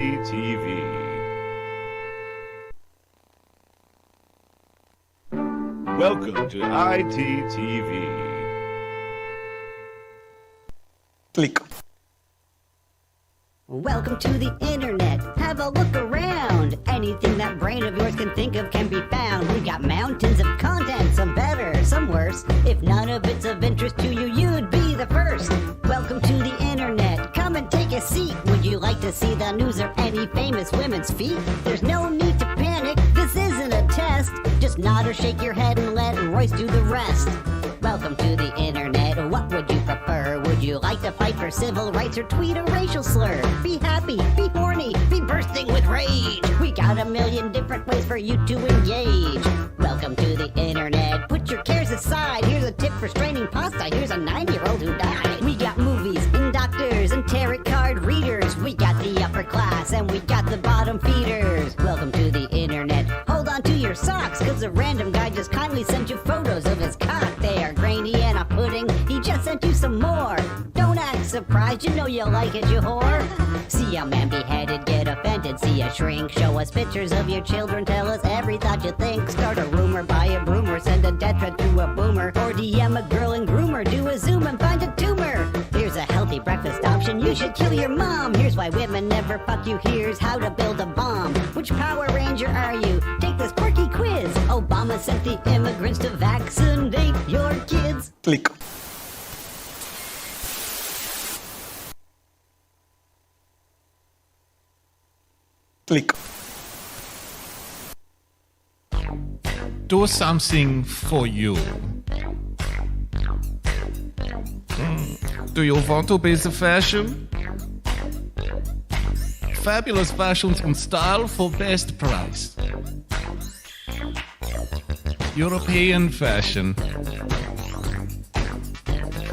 TV. Welcome to ITTV. Click. Welcome to the internet. Have a look around. Anything that brain of yours can think of can be found. We got mountains of content, some better, some worse. If none of it's of interest to you, you'd be the first. Welcome to the internet. Come and take a seat. Would you like to see the news or any famous women's feet? There's no need to panic. This isn't a test. Just nod or shake your head and let Royce do the rest. Welcome to the internet. What would you prefer? Would you like to fight for civil rights or tweet a racial slur? Be happy, be horny, be bursting with rage. We got a million different ways for you to engage. Welcome to the internet. Put your cares aside. Here's a tip for straining pasta. Here's a 9-year-old who died. We got movies and doctors and tarot card readers. We got the upper class and we got the bottom feeders. Welcome to the internet. Hold on to your socks, cause a random guy just kindly sent you photos of his cock. They are grainy and a pudding. He just sent you some more. Don't act surprised, you know you like it, you whore. See a man beheaded, get offended. See a shrink, show us pictures of your children. Tell us every thought you think. Start a rumor, buy a broomer. Send a death threat to a boomer. Or DM a girl and groomer. Do a zoom and find a tumor. Here's a healthy breakfast option. You should kill your mom. Here's why women never fuck you. Here's how to build a bomb. Which Power Ranger are you? Take this quirky quiz. Obama sent the immigrants to vaccinate your kids. Click. Click. Do something for you. Do you want to be the fashion? Fabulous fashions and style for best price. European fashion.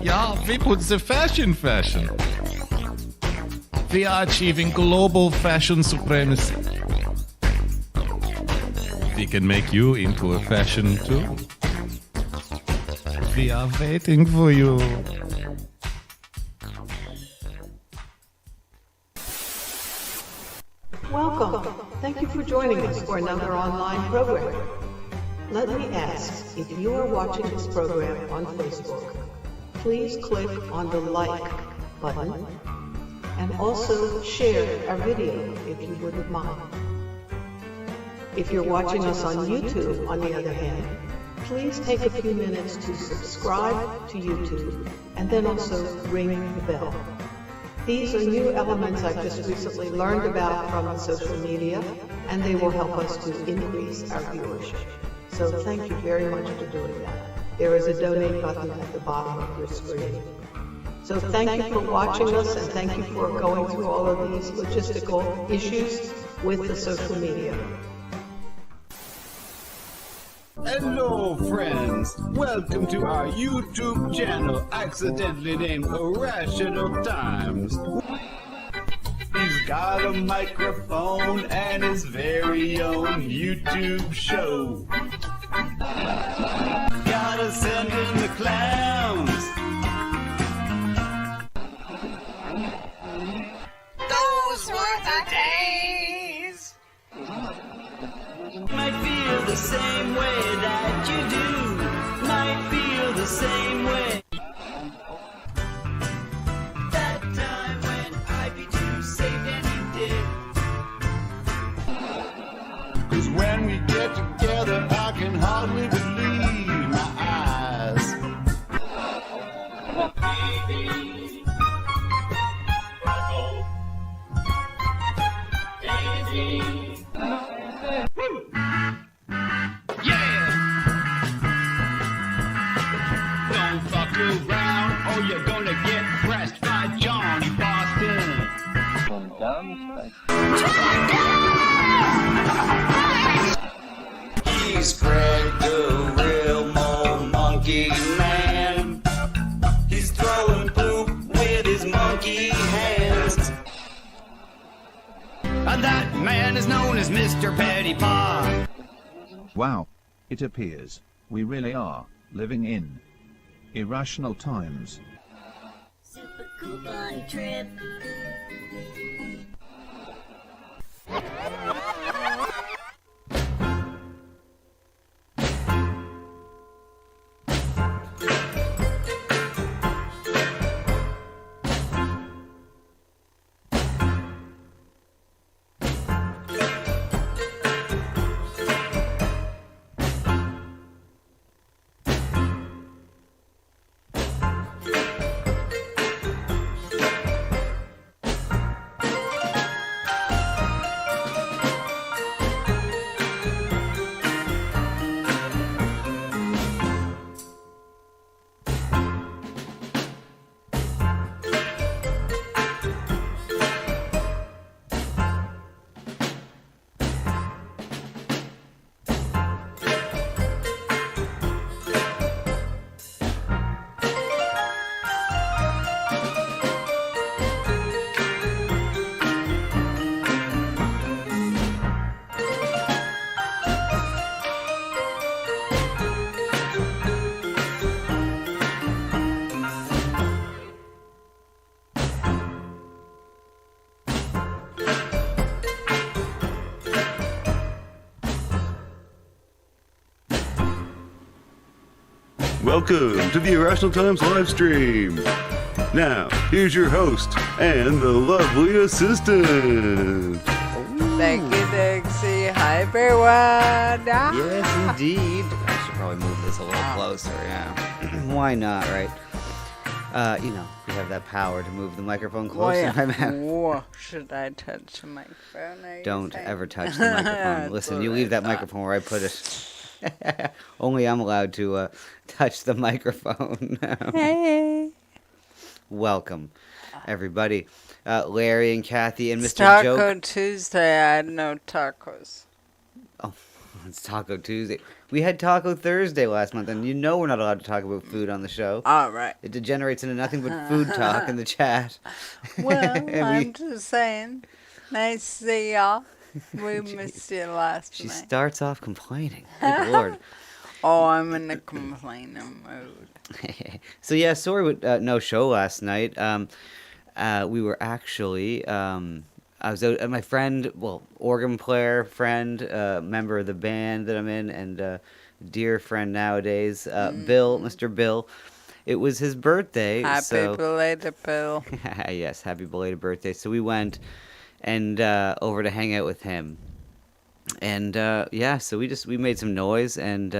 Yeah, we put the fashion. We are achieving global fashion supremacy. We can make you into a fashion too. We are waiting for you. Welcome. Thank you for joining us for another online program. Let me ask, if you are watching this program on Facebook, please click on the like button and also share our video if you wouldn't mind. If you're watching us on YouTube, on the other hand, please take a few minutes to subscribe to YouTube and then also ring the bell. These are new elements I've just recently learned about from social media, and they will help us to increase our viewership. So thank you very much for doing that. There is a donate button at the bottom of your screen. So thank you for watching us, and thank you for going through all of these logistical issues with the social media. Hello, friends. Welcome to our YouTube channel, accidentally named Irrational Times. He's got a microphone and his very own YouTube show. Gotta send in the clowns. Those were the days. Might feel the same way that you do. Might feel the same way. That time when IB2 saved and you did. 'Cause when we get together, I can hardly believe my eyes. Baby. Daisy. Yeah! Don't fuck around or you're gonna get pressed by Johnny Boston. He's Greg the real mole monkey man. He's throwing poop with his monkey hands. And that man is known as Mr. Petty Paw. Wow, it appears we really are living in irrational times. Super coupon trip. Welcome to the Irrational Times live stream. Now, here's your host and the lovely assistant. Thank you, Dixie. Hi, everyone. Yes, indeed. I should probably move this a little closer, yeah. Why not, right? We have that power to move the microphone closer to my mouth. Whoa, should I touch the microphone? Are you Don't saying? ever touch the microphone. Listen, That's you what leave I that thought. microphone where I put it. Only I'm allowed to touch the microphone. Hey. Welcome, everybody. Larry and Kathy and It's Mr. Taco Joke. Tuesday. I had no tacos. Oh, it's Taco Tuesday. We had Taco Thursday last month, and you know we're not allowed to talk about food on the show. All right. It degenerates into nothing but food talk in the chat. Well, And I'm just saying. Nice to see y'all. We missed you last She night. starts off complaining. Good lord. Oh, I'm in a complaining mood. So yeah, sorry with no show last night. We were actually I was out at my friend, organ player friend, member of the band that I'm in, and dear friend nowadays, Bill, Mr. Bill. It was his birthday. Happy belated Bill. Yes, happy belated birthday. So we went and over to hang out with him. And so we made some noise, and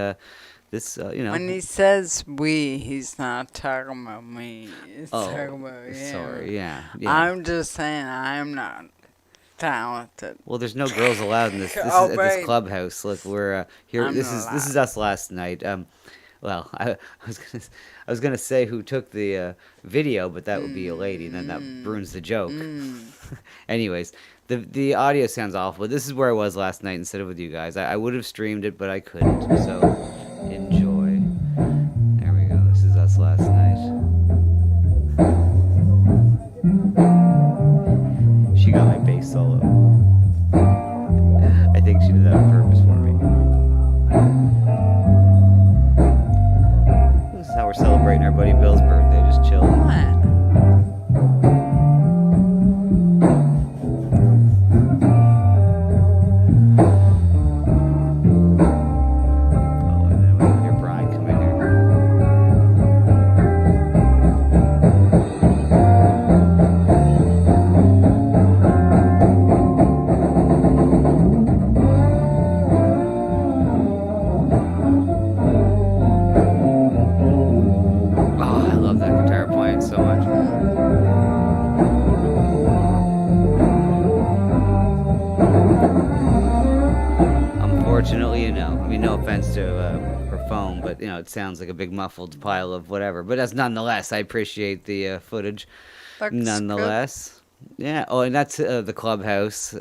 this When he says we, he's not talking about me. He's talking about you. sorry, yeah. I'm just saying I'm not talented. Well, there's no girls allowed in this. This Oh, is at right. this clubhouse. Look, we're here. I'm This not is us last night. Well, I was gonna say who took the video, but that would be a lady, and then that ruins the joke. Anyways, the audio sounds awful, but this is where I was last night instead of with you guys. I would have streamed it, but I couldn't. So enjoy. There we go. This is us last night. She got my bass solo. I think she did that on purpose for me. This is how we're celebrating our buddy Bill's birthday, just chilling. Oh, and then we hear Brian come in here. Oh, I love that guitar playing so much. Unfortunately, no offense to her phone, but it sounds like a big muffled pile of whatever. But nonetheless, I appreciate the footage. Looks Nonetheless, yeah. Oh, and that's the clubhouse.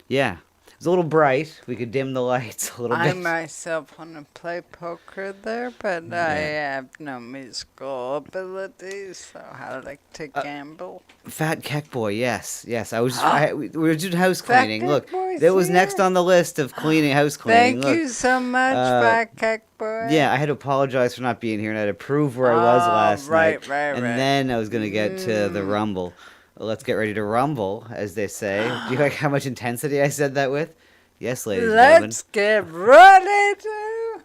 Yeah, it's a little bright. We could dim the lights a little I bit. myself want to play poker there, but I have no musical abilities, so I like to gamble. Fat Keck Boy, yes. I was. We were doing house Fat cleaning. Keck Look, Boy, that was yeah. next on the list of house cleaning. Thank Look, you so much, Fat Keck Boy. yeah, I had to apologize for not being here, and I had to prove where I was last right, night. right, and right. then I was gonna get to the Rumble. let's get ready to rumble, as they say. Do you like how much intensity I said that with? Yes, ladies and gentlemen. Let's get ready to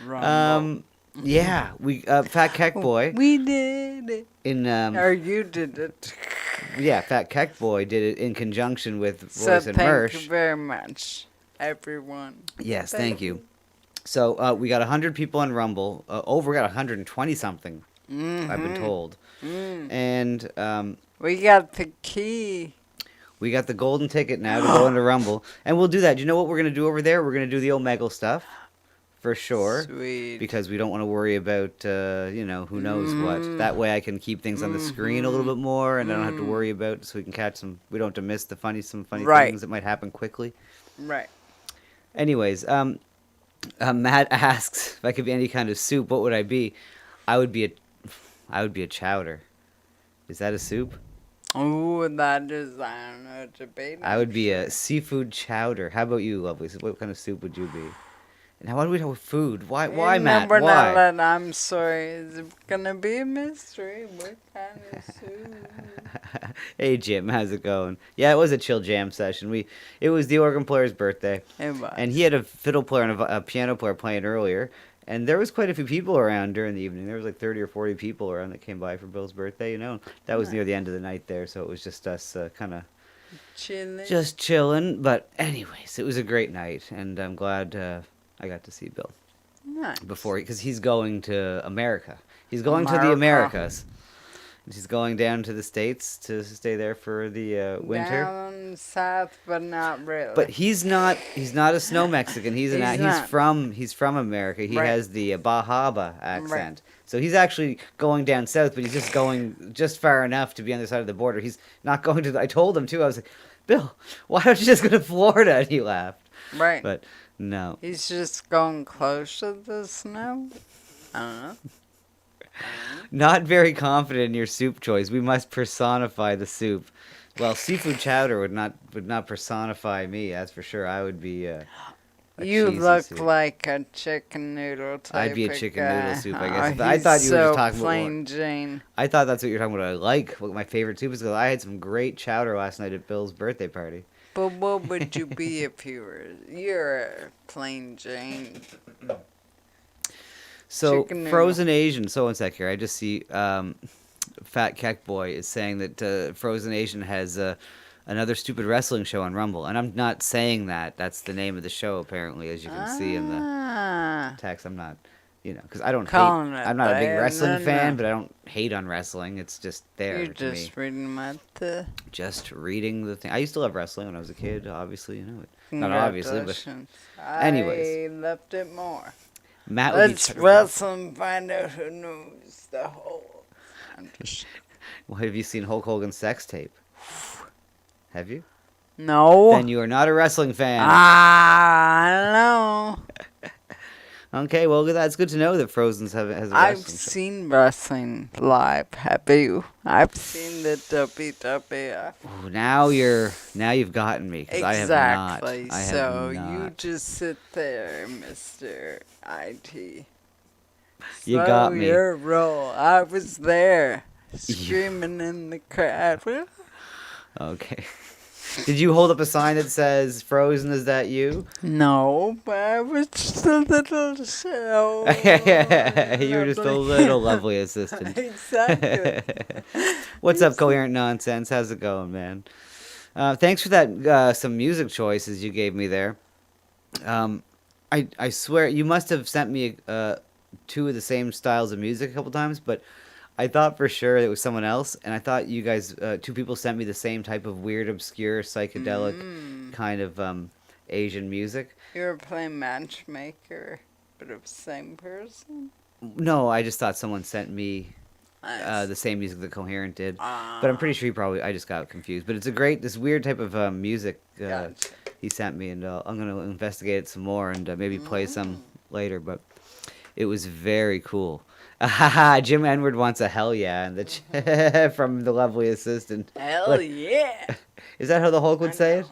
rumble. Yeah, we Fat Keck Boy We did it. in Or you did it. yeah, Fat Keck Boy did it in conjunction with So Royce and thank you Mersh. very much, everyone. Yes, thank you. So we got 100 people on Rumble. We got 120 something. I've been told. And We got the key. we got the golden ticket now to go into Rumble, and we'll do that. Do you know what we're gonna do over there? We're gonna do the Omegle stuff, for sure. Sweet. Because we don't want to worry about, who knows what. That way I can keep things on the screen a little bit more, and I don't have to worry about, so we can catch some, we don't have to miss some funny Right. things that might happen quickly. Right. Anyways, Matt asks if I could be any kind of soup, what would I be? I would be a chowder. Is that a soup? Oh, that is, I don't know, debate. I would be a seafood chowder. How about you, Lovely? What kind of soup would you be? Now, why do we know food? Why, Matt? We're Why? not I'm sorry. It's gonna be a mystery. What kind of soup? Hey, Jim, how's it going? Yeah, it was a chill jam session. It was the organ player's birthday, It was. and he had a fiddle player and a piano player playing earlier, and there was quite a few people around during the evening. There was like 30 or 40 people around that came by for Bill's birthday. That was near the end of the night there, so it was just us kind of Chilling. just chilling. But anyways, it was a great night, and I'm glad I got to see Bill Nice. because he's going to America. He's going to the America. Americas. He's going down to the States to stay there for the winter. Down south, but not really. But he's not a snow Mexican. He's not. from America. He Right. has the Bahaba accent. So he's actually going down south, but he's just going just far enough to be on the other side of the border. He's not going to I told him too. I was like, "Bill, why don't you just go to Florida?" And he laughed. Right. But no. He's just going close to the snow. I don't know. Not very confident in your soup choice. We must personify the soup. Well, seafood chowder would not personify me. That's for sure. I would be. You cheesy look soup. like a chicken noodle type. I'd be a of chicken guy. noodle soup, I Oh, guess. I thought you were just so talking about plain Jane. I thought that's what you're talking about. I like what my favorite soup is because I had some great chowder last night at Bill's birthday party. But what would you be if you were? You're a plain Jane. So Chicken noodle. Frozen Asian, so one sec here. I just see Fat Keck Boy is saying that Frozen Asian has another stupid wrestling show on Rumble, and I'm not saying that. That's the name of the show, apparently, as you can see in the Ah. text. I'm not, because I don't Calling hate. it I'm not a big there. wrestling No, fan, no. but I don't hate on wrestling. It's just there You're to me. just reading about the. Just reading the thing. I used to love wrestling when I was a kid. Obviously, Not obviously, but Congratulations. anyways. I loved it more. Matt would be Let's talking wrestle and find out who knows the whole. I'm just. Well, have you seen Hulk Hogan's sex tape? Have you? No. Then you are not a wrestling fan. I don't know. Okay, well, that's good to know that Frozen's has a wrestling I've show. seen wrestling live. Have you? I've seen the WWF. Ooh, now you've gotten me because I have not. Exactly. I have So not. you just sit there, Mr. IT. You got Slow me. your roll. I was there, screaming in the crowd. Okay. Did you hold up a sign that says "Frozen"? Is that you? No, but I was just a little show. You were just a little lovely assistant. Exactly. What's up, Coherent Nonsense? How's it going, man? Thanks for that. Some music choices you gave me there. I swear you must have sent me two of the same styles of music a couple times, but I thought for sure it was someone else, and I thought you guys, two people sent me the same type of weird, obscure, psychedelic kind of Asian music. You were playing matchmaker, but of the same person? No, I just thought someone sent me Nice. the same music that Coherent did, but I'm pretty sure I just got confused. But it's this weird type of music Gotcha. he sent me, and I'm gonna investigate it some more and maybe play some later. But it was very cool. Jim Edward wants a hell yeah, and from the lovely assistant. Hell Look, yeah! is that how the Hulk would say it?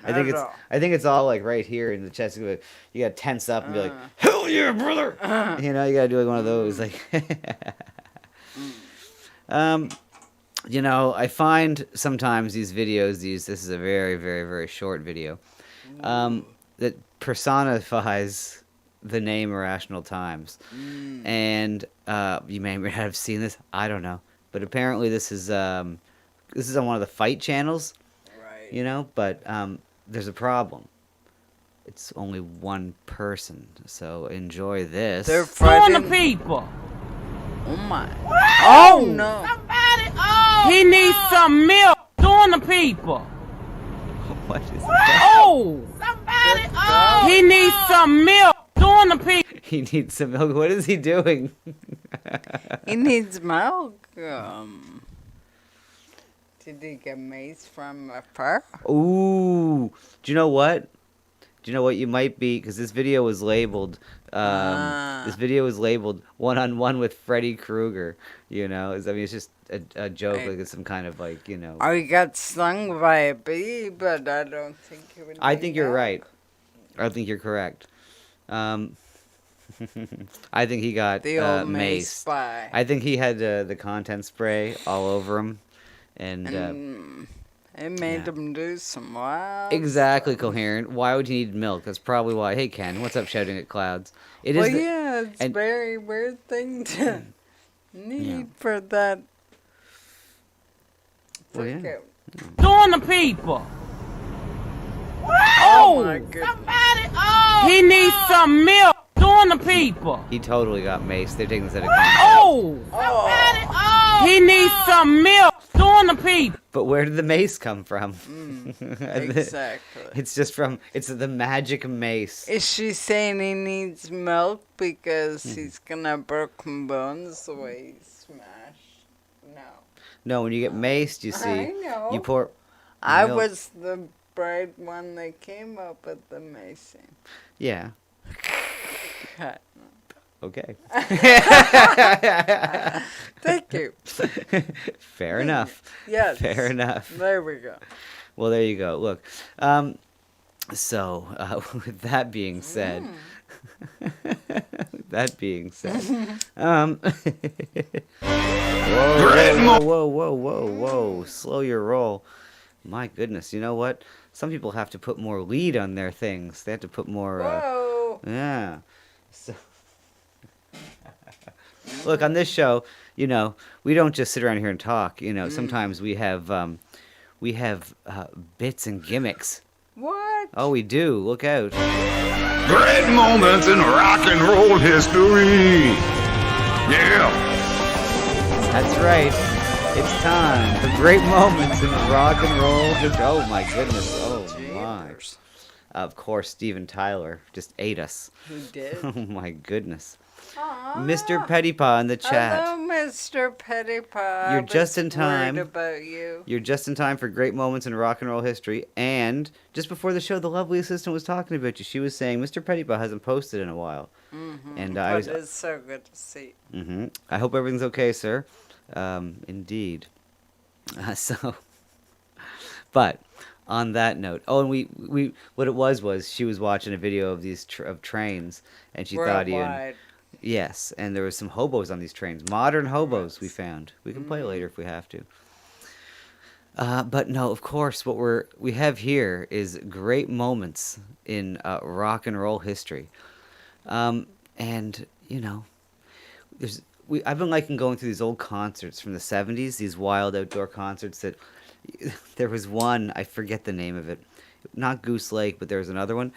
I think Not at all. I think it's all like right here in the chest. You gotta tense up and be like, "Hell yeah, brother!" You gotta do like one of those. Like, You know, I find sometimes these videos, this is a very, very, very short video, that personifies the name Irrational Times. And you may or may not have seen this, I don't know. But apparently this is on one of the fight channels, Right. you know, but there's a problem. It's only one person, so enjoy this. They're fighting people. Oh my. Oh no. He needs some milk. Doing the people. What is that? Oh. He needs some milk. Doing the people. He needs some milk. What is he doing? He needs milk. Did he get mace from a fur? Ooh. Do you know what? Do you know what you might be? Because this video was labeled. This video was labeled "1-on-1 with Freddy Krueger." You know, I mean, it's just a joke, like it's some kind of like, you know. Or he got stung by a bee, but I don't think he would. I need think you're milk. right. I think you're correct. I think he got The old maced. mace spy. I think he had the content spray all over him, and It made him do some wild. exactly coherent. Why would he need milk? That's probably why. Hey Ken, what's up? Shouting at clouds. It is. Well, yeah, it's a very weird thing to need for that. Well, yeah. Okay. Doing the people. Oh my goodness. He needs some milk. Doing the people. He totally got maced. They're taking this out of context. Oh. He needs some milk. Doing the people. But where did the mace come from? Exactly. It's just from. It's the magic mace. Is she saying he needs milk because he's gonna have broken bones the way he smashed? No. No, when you get maced, you see, I know. you pour. I milk. was the bride one that came up with the macing. Yeah. Cut. Okay. Thank you. Fair enough. Yes. Fair enough. There we go. Well, there you go. Look. So, with that being said, whoa, slow your roll. My goodness, you know what? Some people have to put more lead on their things. They have to put more. Whoa. Yeah. So, look, on this show, you know, we don't just sit around here and talk. You know, sometimes we have bits and gimmicks. What? Oh, we do. Look out. Great moments in rock and roll history. Yeah. That's right. It's time for great moments in rock and roll. Oh my goodness. Oh my. Of course, Steven Tyler just ate us. He did. Oh my goodness. Mr. Pettypaw in the chat. Hello, Mr. Pettypaw. You're just in I was time. worried about you. You're just in time for great moments in rock and roll history. And just before the show, the lovely assistant was talking about you. She was saying Mr. Pettypaw hasn't posted in a while. And I was. It's so good to see. I hope everything's okay, sir. Indeed. But on that note, oh, and we what it was she was watching a video of these of trains, and she thought Ian. Worldwide. Yes, and there was some hobos on these trains, modern hobos. We found. We can play later if we have to. But no, of course, what we have here is great moments in rock and roll history, and you know, I've been liking going through these old concerts from the 70s, these wild outdoor concerts that there was one, I forget the name of it, not Goose Lake, but there was another one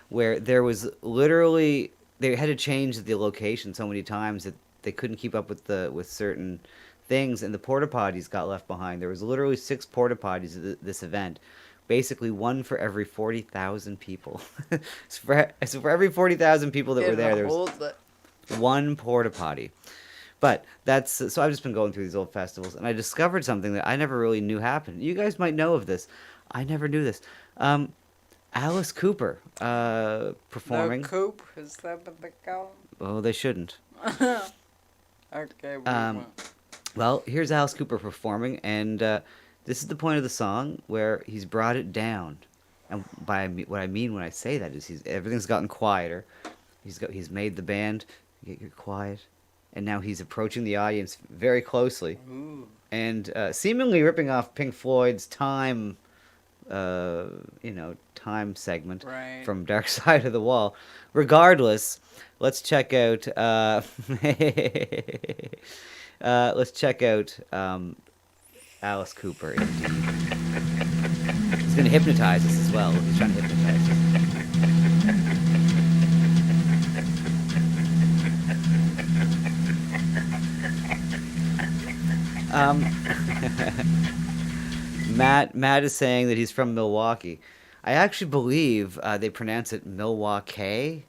where there was literally, they had to change the location so many times that they couldn't keep up with certain things, and the porta potties got left behind. There was literally 6 porta potties at this event. Basically, one for every 40,000 people. So for every 40,000 people that were there was one porta potty. But that's so I've just been going through these old festivals, and I discovered something that I never really knew happened. You guys might know of this. I never knew this. Alice Cooper performing. No Coop? Is that what they call Oh, they shouldn't. him? Okay. Well, here's Alice Cooper performing, and this is the point of the song where he's brought it down. And what I mean when I say that is everything's gotten quieter. He's made the band get quiet. and now he's approaching the audience very closely, and seemingly ripping off Pink Floyd's Time, Time segment Right. from Dark Side of the Wall. Regardless, let's check out. Let's check out Alice Cooper. Indeed, he's going to hypnotize us as well. He's trying to hypnotize us. Matt is saying that he's from Milwaukee. I actually believe they pronounce it Milwaukee,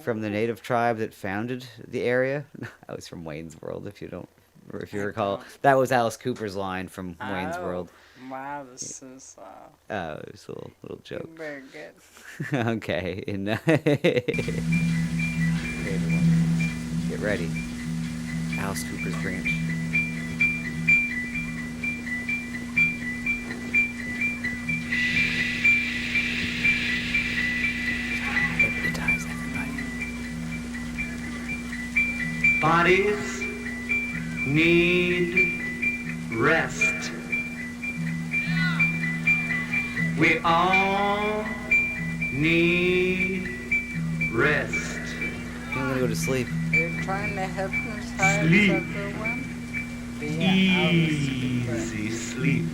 from the native tribe that founded the area. I was from Wayne's World, if you recall. That was Alice Cooper's line from Wayne's World. Wow, this is It was a little joke. very good. Okay, okay, everyone, get ready. Alice Cooper's branch. Hypnotize everybody. Bodies need rest. We all need rest. I'm gonna go to sleep. You're trying to hypnotize Sleep. everyone? Via Alice Cooper. Easy sleep.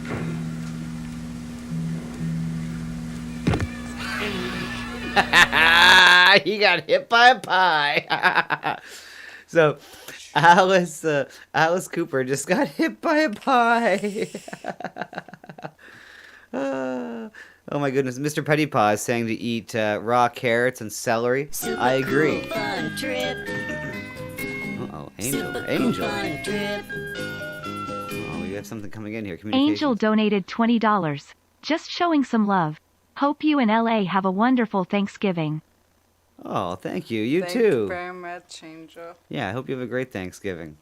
He got hit by a pie. So, Alice Cooper just got hit by a pie. Oh my goodness, Mr. Pettypaw is saying to eat raw carrots and celery. I agree. Fun trip. Uh-oh, Angel. Super Angel. fun trip. Oh, we have something coming in here. Communication. Angel donated $20. Just showing some love. Hope you in LA have a wonderful Thanksgiving. Oh, thank you. You Thank too. you very much, Angel. Yeah, I hope you have a great Thanksgiving.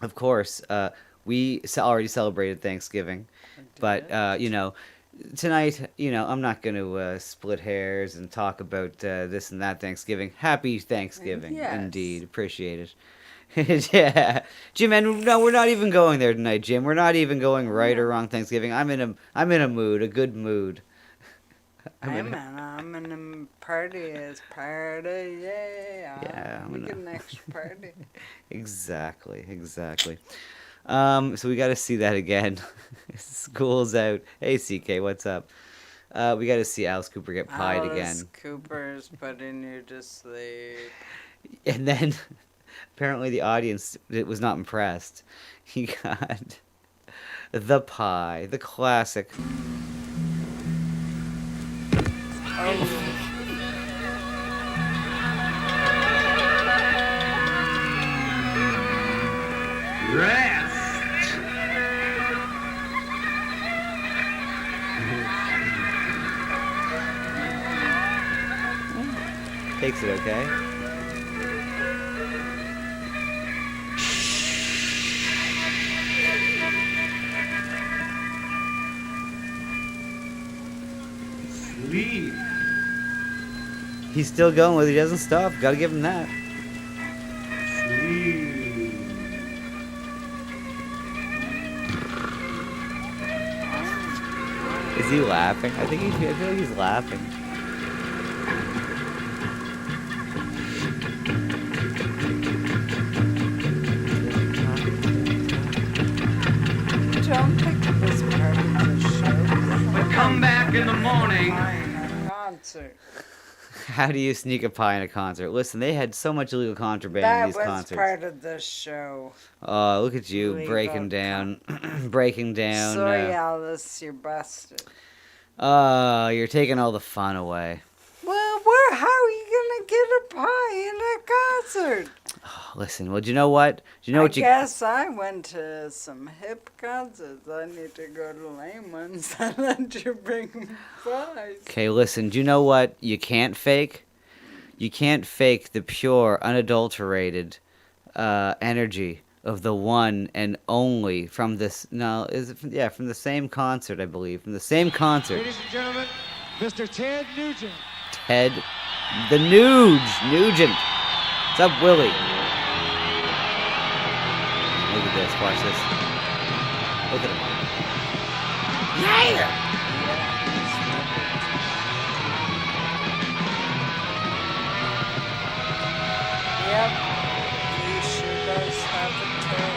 Of course, we already celebrated Thanksgiving, but tonight, I'm not going to split hairs and talk about this and that Thanksgiving. Happy Thanksgiving, Yes. indeed. Appreciate it. Yeah, Jim. And no, we're not even going there tonight, Jim. We're not even going right or wrong Thanksgiving. I'm in a mood, a good mood. I'm in a party. It's party, yeah. Yeah, I'm we in get a- an extra party. Exactly. So we got to see that again. School's out. Hey, CK, what's up? We got to see Alice Cooper get pied Alice again. Cooper's putting you to sleep. And then, apparently the audience was not impressed. He got the pie, the classic. Rest. Takes it okay. Sleep. He's still going with it. He doesn't stop. Gotta give him that. Sleep. Is he laughing? I feel like he's laughing. Don't pick this part of the show. But come back in the morning. Concert. How do you sneak a pie in a concert? Listen, they had so much illegal contraband in That these was concerts. part of the show. Oh, look at you Illegal breaking down, breaking down. Sorry, Alice, you're busted. You're taking all the fun away. Well, how are you gonna get a pie in a concert? Listen, well, do you know what? Do you know I what you? guess I went to some hip concerts. I need to go to lame ones and let you bring pies. Okay, listen. Do you know what you can't fake? You can't fake the pure, unadulterated energy of the one and only from this. No, from the same concert, I believe, from the same concert. Ladies and gentlemen, Mr. Ted Nugent. Ted, the Nugent. What's up, Willie? Look at this. Watch this. Look at him. Yeah! Yep. He sure does have a tail.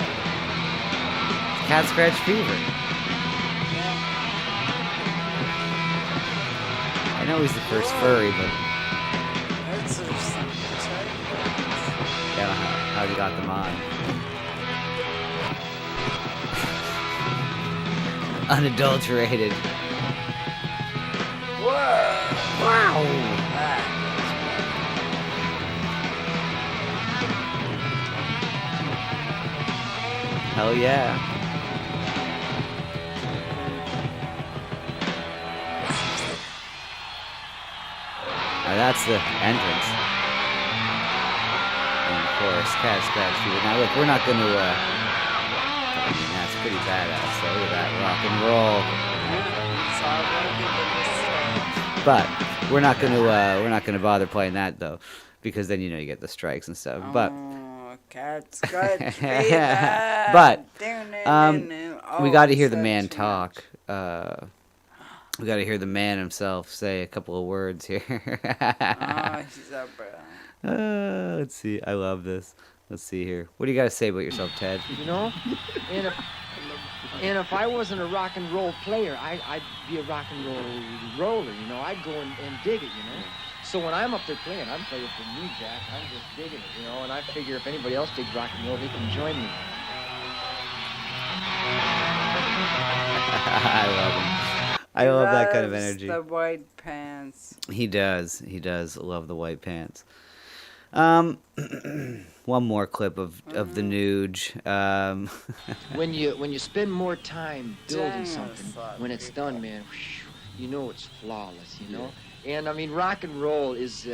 Cat scratch fever. I know he's the first furry, but That's some I don't know how he got them on. Unadulterated. Whoa! Wow! Hell yeah. Now that's the entrance. And of course, cat scratch fever. Now look, we're not gonna I mean, that's pretty badass. So look at that rock and roll. But we're not gonna bother playing that though, because then you get the strikes and stuff. But cat scratch fever. but Oh, we got to hear the man talk. We got to hear the man himself say a couple of words here. He's up, bro. Let's see. I love this. Let's see here. What do you got to say about yourself, Ted? And if I wasn't a rock and roll player, I'd be a rock and roll roller. I'd go and dig it. So when I'm up there playing, I'm playing for me, Jack. I'm just digging it. And I figure if anybody else digs rock and roll, they can join me. I love him. I love that kind of energy. The white pants. He does. He does love the white pants. One more clip of the Nuge. When you spend more time building something, when it's done, man, it's flawless. And I mean, rock and roll is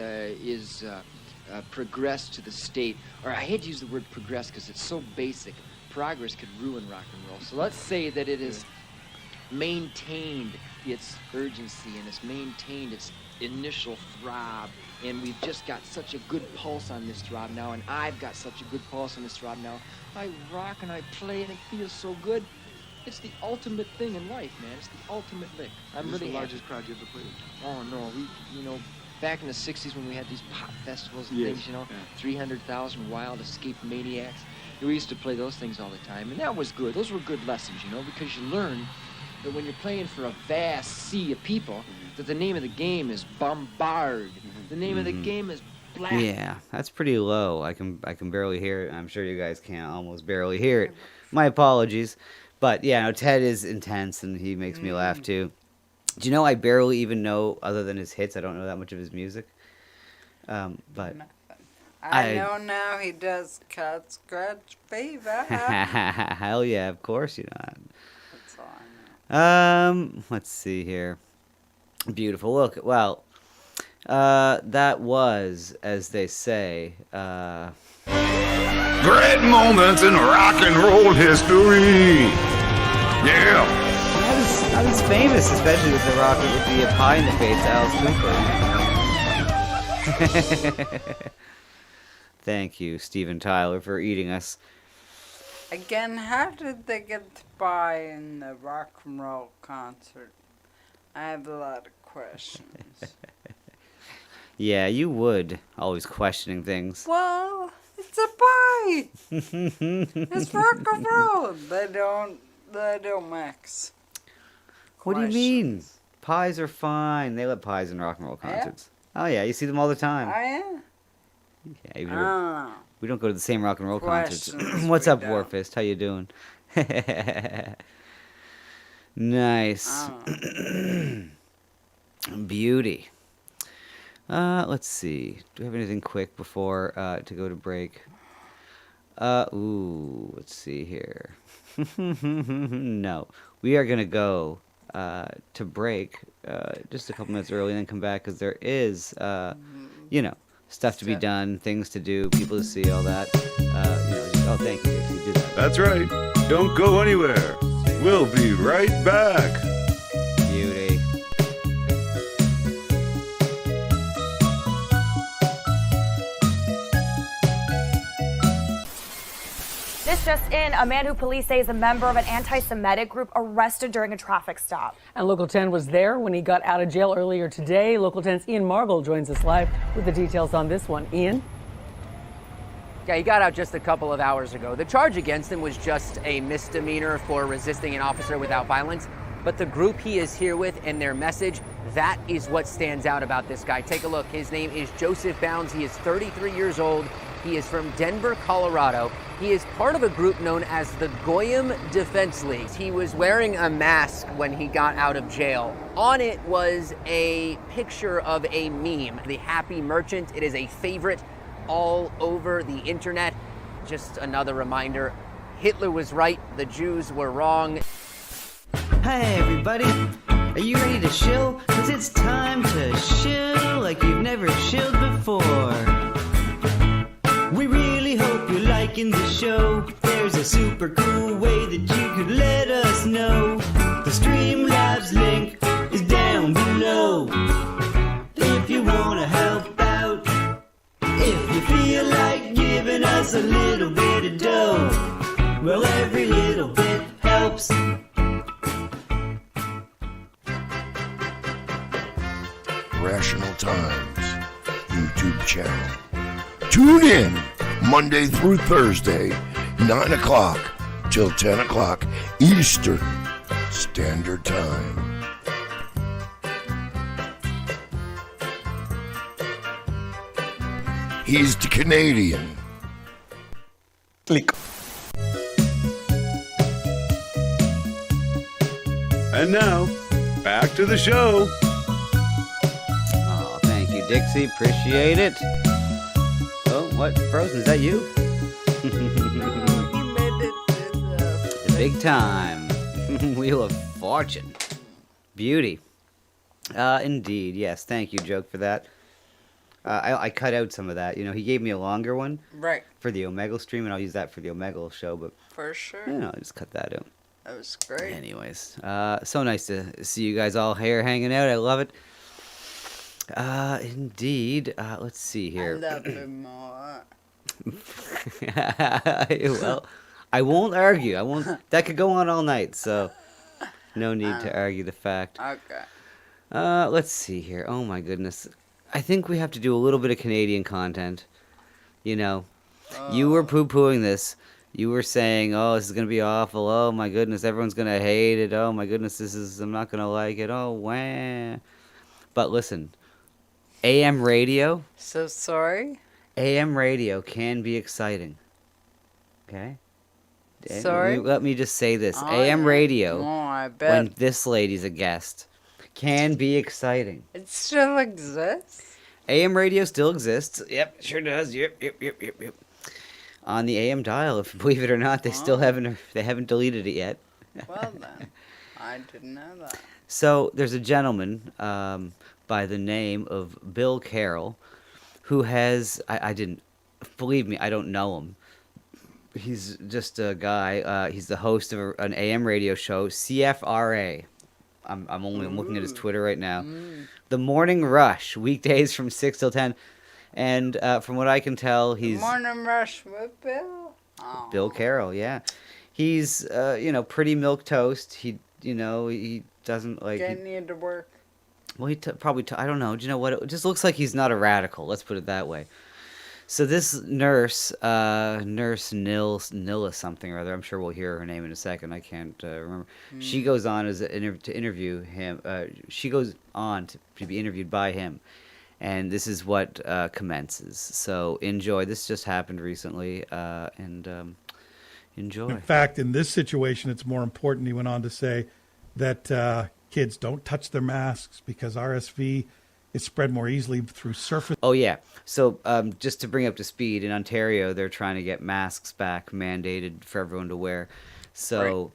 progressed to the state, or I hate to use the word progress because it's so basic. Progress could ruin rock and roll. So let's say that it is maintained its urgency and it's maintained its initial throb, and we've just got such a good pulse on this throb now, and I've got such a good pulse on this throb now. I rock and I play and it feels so good. It's the ultimate thing in life, man. It's the ultimate lick. I'm really the largest crowd you ever played with? Oh no, back in the 60s when we had these pop festivals and Yes, things, 300,000 wild escaped maniacs. We used to play those things all the time, and that was good. Those were good lessons, because you learn that when you're playing for a vast sea of people, that the name of the game is bombard. The name of the game is blast. Yeah, that's pretty low. I can barely hear it. I'm sure you guys can almost barely hear it. My apologies. But yeah, Ted is intense and he makes me laugh too. Do you know I barely even know, other than his hits, I don't know that much of his music. But I know now he does cat scratch fever. Hell yeah, of course you know. That's all I know. Let's see here. Beautiful. Look, well, that was, as they say, Great moments in rock and roll history. Yeah. That is famous, especially with the rocket with the pie in the face, Alice Cooper. Thank you, Steven Tyler, for eating us. Again, how did they get to buy in the rock and roll concert? I have a lot of questions. Yeah, you would. Always questioning things. Well, it's a pie. It's rock and roll. They don't mix. What do you mean? Pies are fine. They let pies in rock and roll concerts. Yeah? Oh yeah, you see them all the time. Oh yeah. Yeah, I don't know. We don't go to the same rock and roll concerts. Questions What's we up, don't. Warfist? How you doing? Nice. Beauty. Let's see. Do we have anything quick before to go to break? Let's see here. No. We are going to go to break just a couple minutes early and then come back because there is, stuff to be done, things to do, people to see, all that. Thank you. You did that. That's right. Don't go anywhere. We'll be right back. Beauty. This just in, a man who police say is a member of an anti-Semitic group arrested during a traffic stop. And Local 10 was there when he got out of jail earlier today. Local 10's Ian Margle joins us live with the details on this one. Ian? Yeah, he got out just a couple of hours ago. The charge against him was just a misdemeanor for resisting an officer without violence. But the group he is here with and their message, that is what stands out about this guy. Take a look. His name is Joseph Bounds. He is 33 years old. He is from Denver, Colorado. He is part of a group known as the Goyim Defense League. He was wearing a mask when he got out of jail. On it was a picture of a meme, the Happy Merchant. It is a favorite all over the internet. Just another reminder, Hitler was right, the Jews were wrong. Hey everybody, are you ready to chill? 'Cause it's time to chill like you've never chilled before. We really hope you're liking the show. There's a super cool way that you could let us know. The Streamlabs link is down below. If you wanna help out, if you feel like giving us a little bit of dough, well every little bit helps. Rational Times YouTube channel. Tune in Monday through Thursday, 9 o'clock till 10 o'clock Eastern Standard Time. He's the Canadian. Click. And now, back to the show. Oh, thank you, Dixie. Appreciate it. Oh, what? Frozen, is that you? The big time. Wheel of Fortune. Beauty. Indeed, yes. Thank you, Joke, for that. I cut out some of that. You know, he gave me a longer one. Right. For the Omegle stream, and I'll use that for the Omegle show, but... For sure. You know, I'll just cut that out. That was great. Anyways, so nice to see you guys all here hanging out. I love it. Indeed. Let's see here. I love it more. Well, I won't argue. I won't. That could go on all night, so no need to argue the fact. Okay. Let's see here. Oh my goodness. I think we have to do a little bit of Canadian content. You know, you were poo-pooing this. You were saying, oh, this is going to be awful. Oh, my goodness, everyone's going to hate it. Oh, my goodness, I'm not going to like it. Oh, wah. But listen, AM radio. So sorry? AM radio can be exciting. Okay? Sorry? Let me just say this. Oh, AM radio, I bet. when this lady's a guest, can be exciting. It still exists? AM radio still exists. Yep, sure does. Yep. On the AM dial, if you believe it or not, they still haven't deleted it yet. Well then, I didn't know that. So there's a gentleman by the name of Bill Carroll who has, I didn't, believe me, I don't know him. He's just a guy, he's the host of an AM radio show, CFRA. I'm looking at his Twitter right now. The Morning Rush, weekdays from 6 till 10. And from what I can tell, he's... Morning Rush with Bill? Oh. Bill Carroll, yeah. He's, pretty milquetoast. He doesn't like... Getting you to work. Well, he probably... I don't know. Do you know what? It just looks like he's not a radical. Let's put it that way. So this nurse, Nurse Nilla something or other, I'm sure we'll hear her name in a second. I can't remember. She goes on to interview him. She goes on to be interviewed by him. And this is what commences. So enjoy. This just happened recently, and enjoy. In fact, in this situation, it's more important, he went on to say, that kids don't touch their masks because RSV is spread more easily through surface. Oh, yeah. So just to bring up to speed, in Ontario, they're trying to get masks back mandated for everyone to wear. So,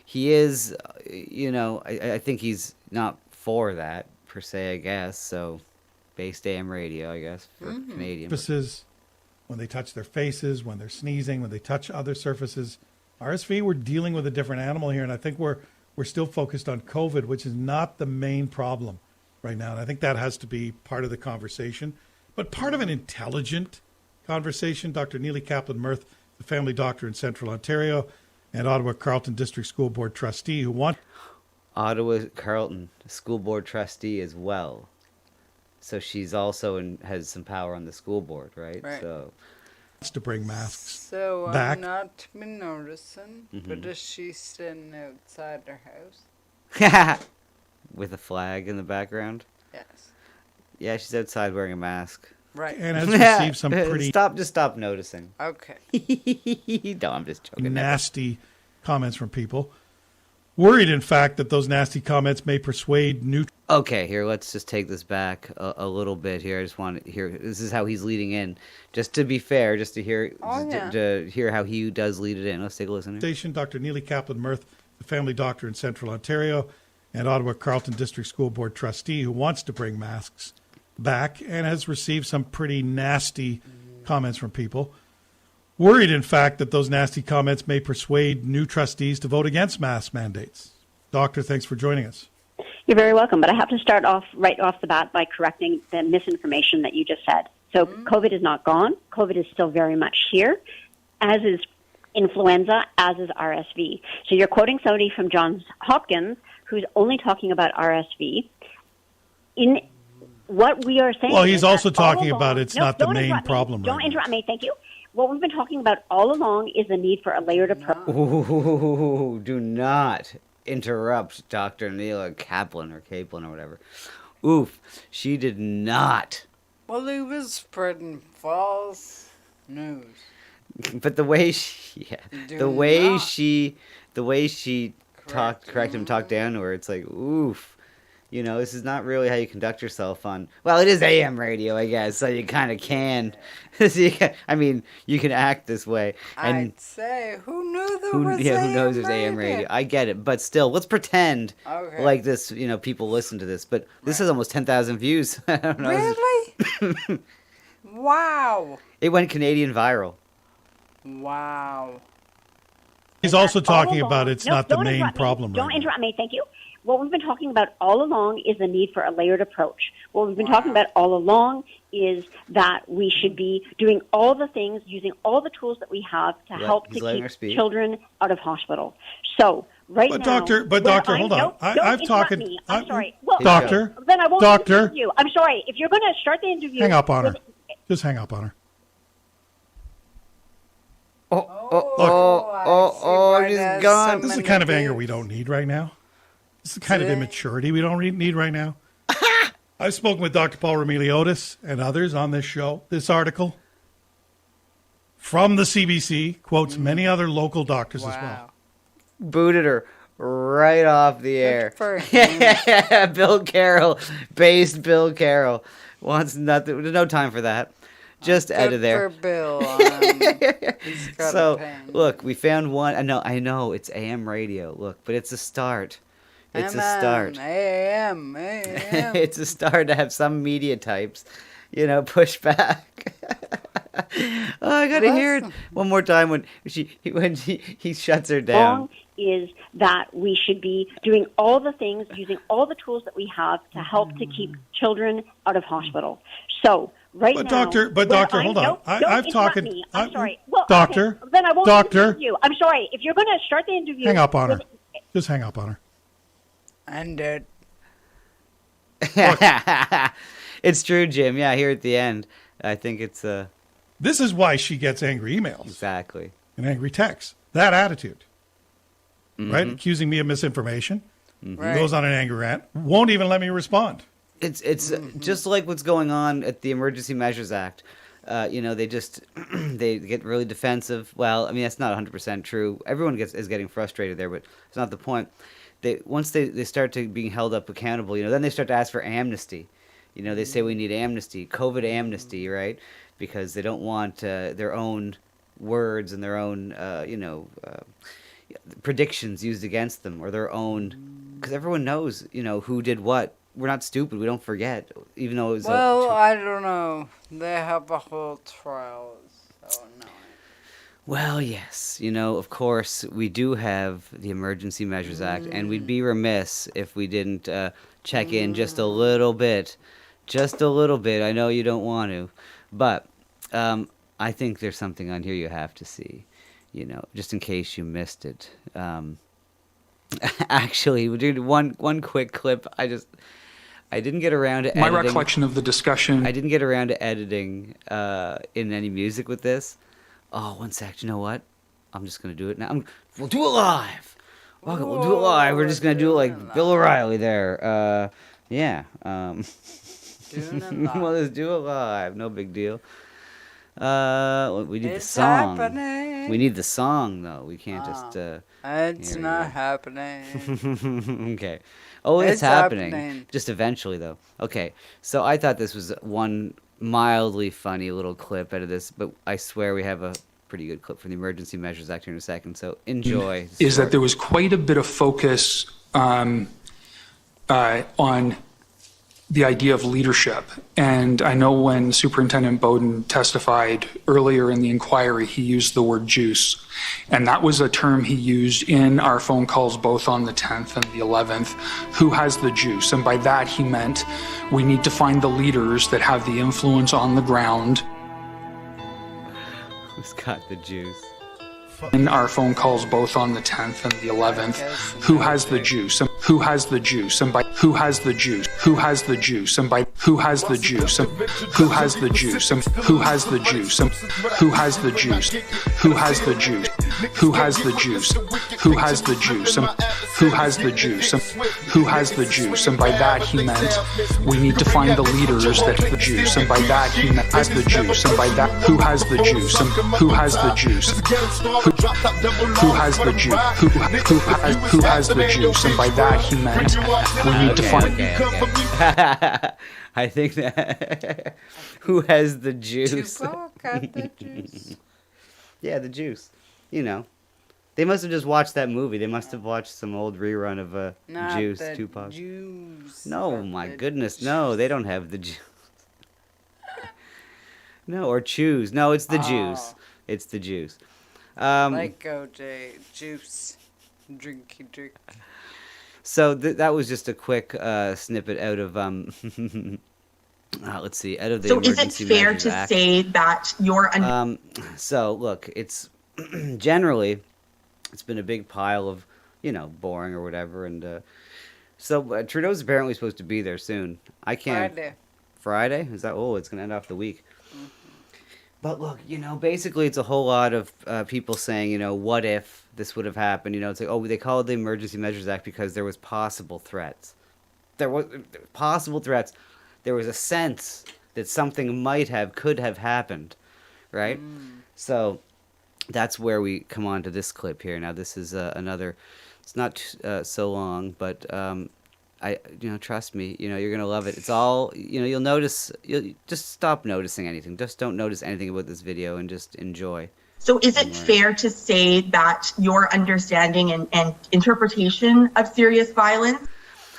he is, I think he's not for that. Per se, I guess. So, based AM radio, I guess, for Canadian. Surfaces, when they touch their faces, when they're sneezing, when they touch other surfaces. RSV, we're dealing with a different animal here, and I think we're still focused on COVID, which is not the main problem right now. And I think that has to be part of the conversation. But part of an intelligent conversation. Dr. Neely Kaplan-Mirth, the family doctor in Central Ontario and Ottawa Carleton District School Board trustee who wants... Ottawa Carleton School Board trustee as well. So she's also has some power on the school board, right? Right. So to bring masks So back. I'm not been noticing, but is she sitting outside her house? with a flag in the background. Yes. Yeah, she's outside wearing a mask. Right. And has received some pretty Stop noticing. Okay. No, I'm just joking. nasty comments from people. Worried, in fact, that those nasty comments may persuade new... Okay, here, let's just take this back a little bit here. I just want to hear, this is how he's leading in. Just to be fair, just to hear to hear how he does lead it in. Let's take a listen here. Station, Dr. Neely Kaplan-Mirth, the family doctor in Central Ontario and Ottawa Carleton District School Board trustee who wants to bring masks back and has received some pretty nasty comments from people. Worried, in fact, that those nasty comments may persuade new trustees to vote against mask mandates. Doctor, thanks for joining us. You're very welcome, but I have to start off right off the bat by correcting the misinformation that you just said. So COVID is not gone. COVID is still very much here, as is influenza, as is RSV. So you're quoting somebody from Johns Hopkins who's only talking about RSV. In what we are saying... Well, he's also talking along, about it's not the main problem. Don't interrupt me, thank you. What we've been talking about all along is the need for a layered approach. Ooh, do not interrupt Dr. Neela Kaplan or whatever. Oof, she did not. Well, he was spreading false news. But the way she, the way she correct him, talked down to her, it's like, oof. You know, this is not really how you conduct yourself on... Well, it is AM radio, I guess, so you kind of can. I mean, you can act this way. And I'd say, who knew there was who AM knows there's AM radio? I get it, but still, let's pretend like this, people listen to this. But this has almost 10,000 views. I don't know. Really? Wow. It went Canadian viral. Wow. He's also talking about it's not the main problem. Don't interrupt me, thank you. What we've been talking about all along is the need for a layered approach. What we've been talking about all along is that we should be doing all the things, using all the tools that we have to help to keep children out of hospital. So, right now... Doctor, hold on. I've talked... I'm sorry. Well, Doctor, then I won't Doctor, interview you. I'm sorry. If you're going to start the interview... Hang up on her. Just hang up on her. He's gone. This is the kind of anger we don't need right now. This is the kind of immaturity we don't need right now. I've spoken with Dr. Paul Remiliotis and others on this show. This article from the CBC quotes many other local doctors as well. Booted her right off the air. Bill Carroll, based Bill Carroll, wants nothing. There's no time for that. Just out of there. For Bill. So, look, we found one. I know, it's AM radio. Look, but it's a start. It's a start. AM. It's a start to have some media types, push back. I gotta hear it one more time when he shuts her down. Is that we should be doing all the things, using all the tools that we have to help to keep children out of hospital. So, Doctor, hold on. I've talked. I'm sorry. Well, Doctor, then I won't Doctor. interview you. I'm sorry. If you're going to start the interview, hang up on her. Just hang up on her. And it. It's true, Jim. Yeah, here at the end, I think it's. This is why she gets angry emails. Exactly. And angry texts. That attitude. Right? Accusing me of misinformation. Right. Goes on an angry rant. Won't even let me respond. It's just like what's going on at the Emergency Measures Act. They just they get really defensive. Well, I mean that's not 100% true. Everyone is getting frustrated there, but it's not the point. Once they start to being held up accountable, then they start to ask for amnesty. They say we need amnesty, COVID amnesty, right? Because they don't want their own words and their own predictions used against them, or their own, because everyone knows who did what. We're not stupid. We don't forget, even though it was. Well, I don't know. They have a whole trial. So annoying. Well, yes. Of course, we do have the Emergency Measures Act, and we'd be remiss if we didn't check in just a little bit. Just a little bit. I know you don't want to, but I think there's something on here you have to see, just in case you missed it. Actually, we'll do one quick clip. I didn't get around to editing. My recollection of the discussion. I didn't get around to editing in any music with this. Oh, one sec. You know what? I'm just going to do it now. We'll do it live. Okay, we'll do it live. We're just going to do it like Bill O'Reilly there. Yeah. We'll just do it live. No big deal. We need the song. Happening. We need the song, though. We can't just... it's not happening. Okay. Oh, it's happening. happening. Just eventually, though. Okay. So I thought this was one mildly funny little clip out of this, but I swear we have a pretty good clip from the Emergency Measures Act here in a second, so enjoy. Is that there was quite a bit of focus on the idea of leadership. And I know when Superintendent Bowden testified earlier in the inquiry, he used the word juice. And that was a term he used in our phone calls both on the 10th and the 11th. Who has the juice? And by that he meant we need to find the leaders that have the influence on the ground. Who's got the juice? In our phone calls both on the 10th and the 11th, who has the juice? And who has the juice? And by who has the juice? Who has the juice? And by who has the juice? And who has the juice? And who has the juice? And who has the juice? Who has the juice? Who has the juice? Who has the juice? And who has the juice? And who has the juice? And by that he meant we need to find the leaders that have the juice. And by that he meant has the juice. And by that who has the juice? And who has the juice? Who has the juice? Who has the juice? And by that he meant we need to find. I think that who has the juice? Tupac got the juice. Yeah, the juice. They must have just watched that movie. They must have watched some old rerun of Juice, Tupac. Juice. No, my goodness, no, they don't have the juice. No, or choose. No, it's the juice. It's the juice. Like OJ, juice, drinky drink. So that was just a quick snippet out of let's see, out of the. So is it fair to say that you're? So look, it's generally, it's been a big pile of boring or whatever, and so Trudeau's apparently supposed to be there soon. I can't. Friday? Is that? Oh, it's gonna end off the week. But look, basically it's a whole lot of people saying, what if this would have happened? It's like, they called the Emergency Measures Act because there was possible threats. There was possible threats. There was a sense that something could have happened, right? So that's where we come on to this clip here. Now this is another. It's not so long, but trust me, you're gonna love it. It's all, you'll notice. You'll just stop noticing anything. Just don't notice anything about this video and just enjoy. So is it fair to say that your understanding and interpretation of serious violence?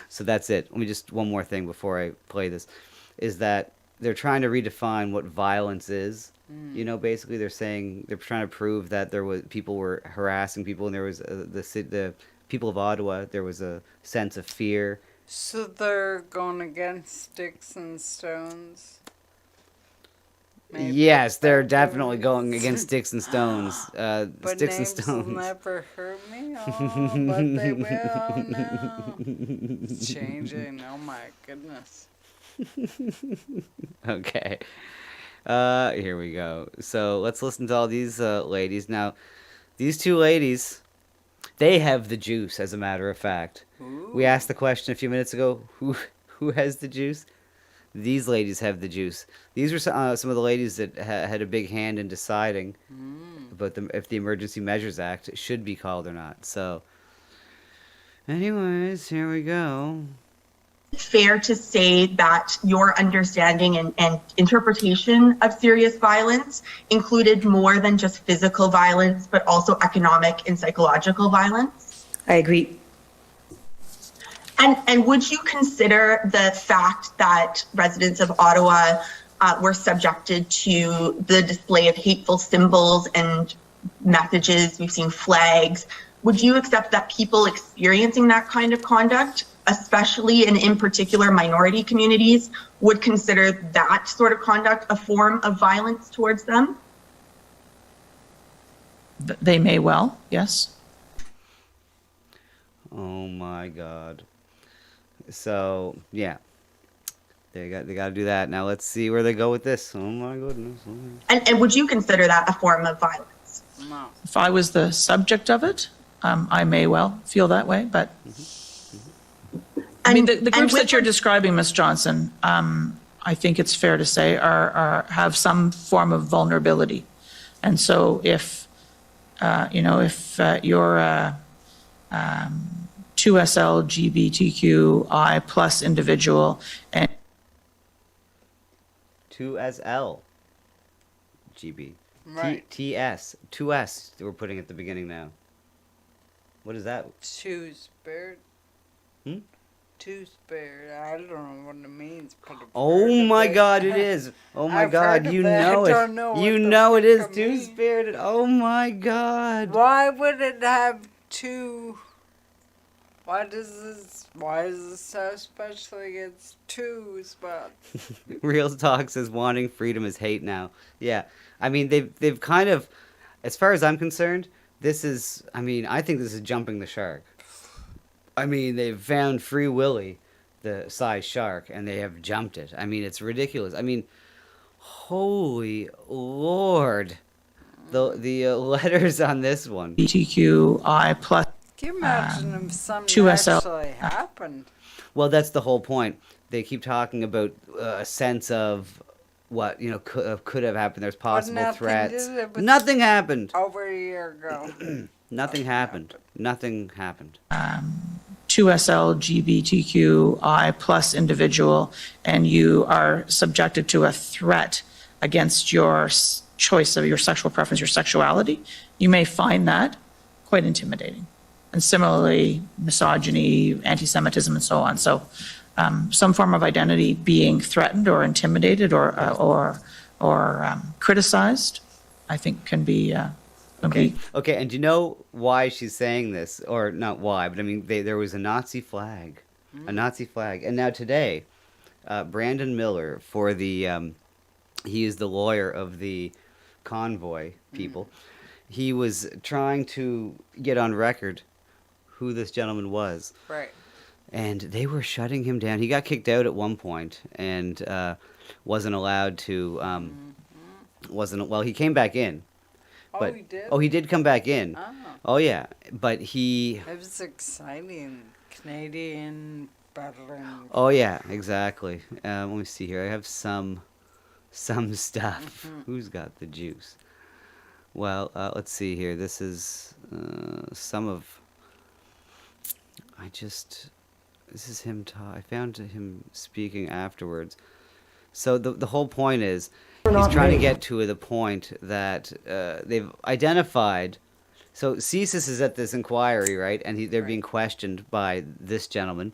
So that's it. Let me just one more thing before I play this, is that they're trying to redefine what violence is. Basically they're saying they're trying to prove that people were harassing people, and there was the people of Ottawa. There was a sense of fear. So they're going against sticks and stones? Maybe yes, they're definitely going against sticks and stones. But sticks and names stones. will never hurt me. Oh, but they will now. It's changing. Oh my goodness. Okay. Here we go. So let's listen to all these ladies. Now, these two ladies, they have the juice, as a matter of fact. Ooh. We asked the question a few minutes ago, who has the juice? These ladies have the juice. These were some of the ladies that had a big hand in deciding about if the Emergency Measures Act should be called or not. So, anyways, here we go. Fair to say that your understanding and interpretation of serious violence included more than just physical violence, but also economic and psychological violence? I agree. And would you consider the fact that residents of Ottawa were subjected to the display of hateful symbols and messages? We've seen flags. Would you accept that people experiencing that kind of conduct, especially and in particular minority communities, would consider that sort of conduct a form of violence towards them? They may well, yes. Oh my God. So yeah, they got to do that. Now let's see where they go with this. Oh my goodness. And would you consider that a form of violence? No. If I was the subject of it, I may well feel that way. But I mean, the groups that you're describing, Ms. Johnson, I think it's fair to say have some form of vulnerability, and so if you're 2SL GBTQI plus individual and 2SL GB. Right. TS. 2S we're putting at the beginning now. What is that? Two-spirit. Two-spirit. I don't know what it means. But I've Oh heard my of it. God, it is. Oh my I've God, heard of you it. know I it. don't know You what the know it is frick it means. two-spirited. Oh my God. Why would it have two? Why is this so special against two spots? Real Talk says wanting freedom is hate now. Yeah. I mean, they've kind of, as far as I'm concerned, I think this is jumping the shark. I mean, they've found Free Willy, the size shark, and they have jumped it. I mean, it's ridiculous. I mean, holy Lord. The letters on this one. BTQI plus. Can you imagine if something 2SL. actually happened? Well, that's the whole point. They keep talking about a sense of what, could have happened. There's possible nothing threats. did. It was Nothing happened. Over a year ago. Nothing happened. Nothing happened. 2SL GBTQI plus individual, and you are subjected to a threat against your choice of your sexual preference, your sexuality, you may find that quite intimidating. And similarly, misogyny, anti-Semitism, and so on. So some form of identity being threatened or intimidated or criticized, I think can be... Okay, and do you know why she's saying this? Or not why, but I mean, there was a Nazi flag. A Nazi flag. And now today, Brandon Miller, for the... he is the lawyer of the convoy people. He was trying to get on record who this gentleman was. Right. And they were shutting him down. He got kicked out at one point and wasn't allowed to... Well, he came back in. But, he did? Oh, he did come back in. Oh. Oh, yeah. But he... It was exciting. Canadian battling. Oh, yeah, exactly. Let me see here. I have some stuff. Who's got the juice? Well, let's see here. This is some of... This is him I found him speaking afterwards. So the whole point is... He's trying to get to the point that they've identified. So CSIS is at this inquiry, right? And they're being questioned by this gentleman.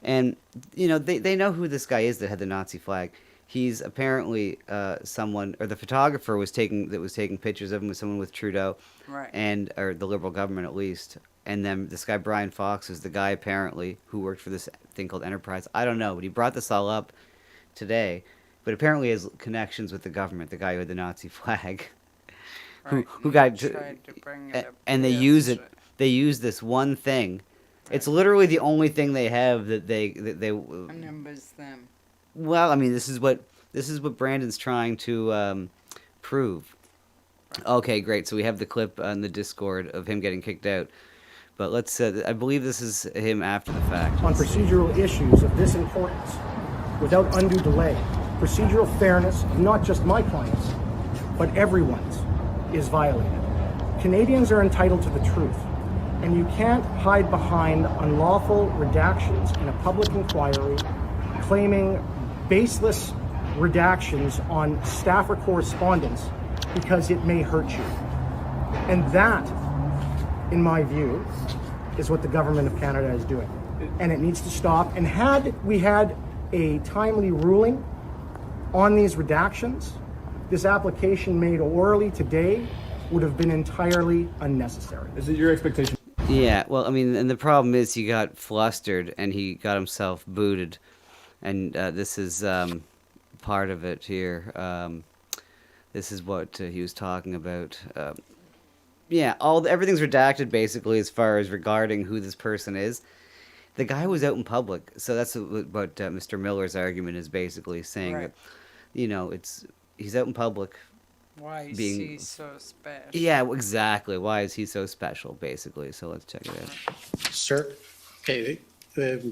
And, they know who this guy is that had the Nazi flag. He's apparently someone, or the photographer was taking pictures of him with someone with Trudeau. Right. Or the Liberal government at least. And then this guy, Brian Fox, was the guy apparently who worked for this thing called Enterprise. I don't know, but he brought this all up today. But apparently he has connections with the government, the guy who had the Nazi flag. Right. who got... Tried to bring it up and they use it. They use this one thing. Right. It's literally the only thing they have that they... And it was them. Well, I mean, this is what Brandon's trying to prove. Right. Okay, great. So we have the clip on the Discord of him getting kicked out. But let's... I believe this is him after the fact. On procedural issues of this importance, without undue delay, procedural fairness of not just my clients, but everyone's, is violated. Canadians are entitled to the truth, and you can't hide behind unlawful redactions in a public inquiry, claiming baseless redactions on staffer correspondence because it may hurt you. And that, in my view, is what the government of Canada is doing. And it needs to stop. And had we had a timely ruling on these redactions, this application made orally today would have been entirely unnecessary. Is it your expectation? Yeah, well, I mean, and the problem is he got flustered and he got himself booted. And this is part of it here. This is what he was talking about. Yeah, everything's redacted basically as far as regarding who this person is. The guy was out in public, so that's what Mr. Miller's argument is basically saying that, you know, he's out in public. Why is he so special? Yeah, exactly. Why is he so special, basically? So let's check it out. Sir, okay, the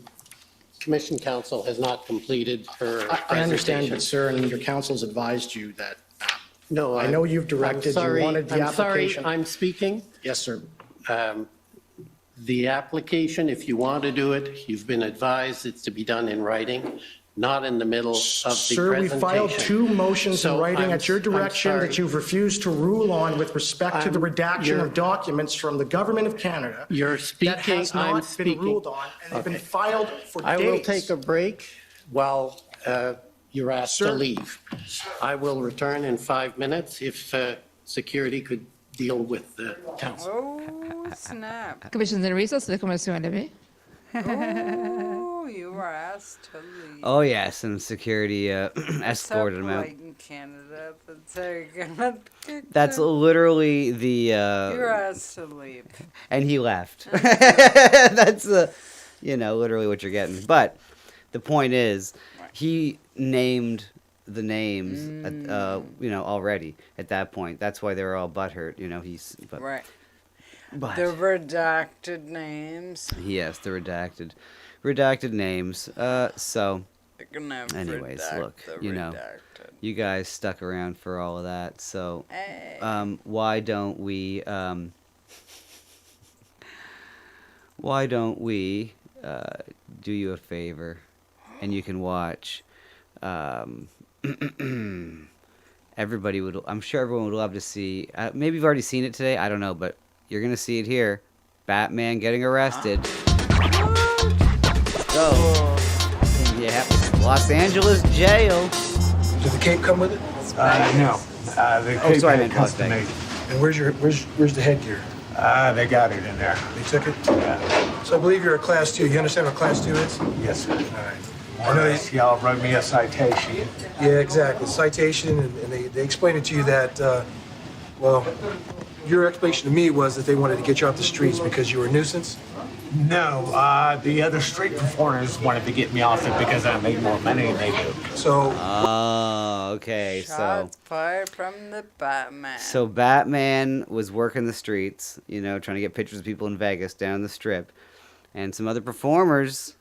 Commission Council has not completed her I understand, presentation. but sir, and your council's advised you that. No, I know you've directed, you wanted the application. I'm speaking. Yes, sir. The application, if you want to do it, you've been advised it's to be done in writing, not in the middle of the Sir, we presentation. filed 2 motions in writing I'm- at your I'm direction sorry. that you've refused to rule on with respect to the redaction you're- of documents from the government of Canada. You're That speaking, has I'm not been speaking. ruled on, and they've been Okay. filed for I will days. take a break while you're asked to Sir. leave. I will return in 5 minutes if security could deal with the council. Oh, snap. Commission's in recess, the Commission LB. Oh, you were asked to leave. Oh yes, and security escorted him out. Like in Canada, that's how you're gonna kick That's them. literally the. You're asked to leave. And he left. That's literally what you're getting. But the point is, he named the names, already at that point. That's why they were all butthurt. Right. But The redacted names. yes, the redacted names. So, They're gonna have anyways, redact look, the you know, redacted. you guys stuck around for all of that. So, Hey. why don't we? Why don't we do you a favor, and you can watch. Everybody would. I'm sure everyone would love to see. Maybe you've already seen it today. I don't know, but you're gonna see it here. Batman getting arrested. So, yeah, Los Angeles jail. Did the cape come with it? No. The Oh, sorry, I meant comes Las to me. Vegas. And where's the headgear? They got it in there. They took it? So I believe you're a Class 2. You understand what Class 2 is? Yes, sir. All right. I know y'all wrote me a citation. Yeah, exactly. Citation, and they explained it to you that, your explanation to me was that they wanted to get you off the streets because you were a nuisance. No, the other street performers wanted to get me off it because I made more money than they do. So. Oh, okay. Shots fired from the Batman. So Batman was working the streets, trying to get pictures of people in Vegas down the strip, and some other performers.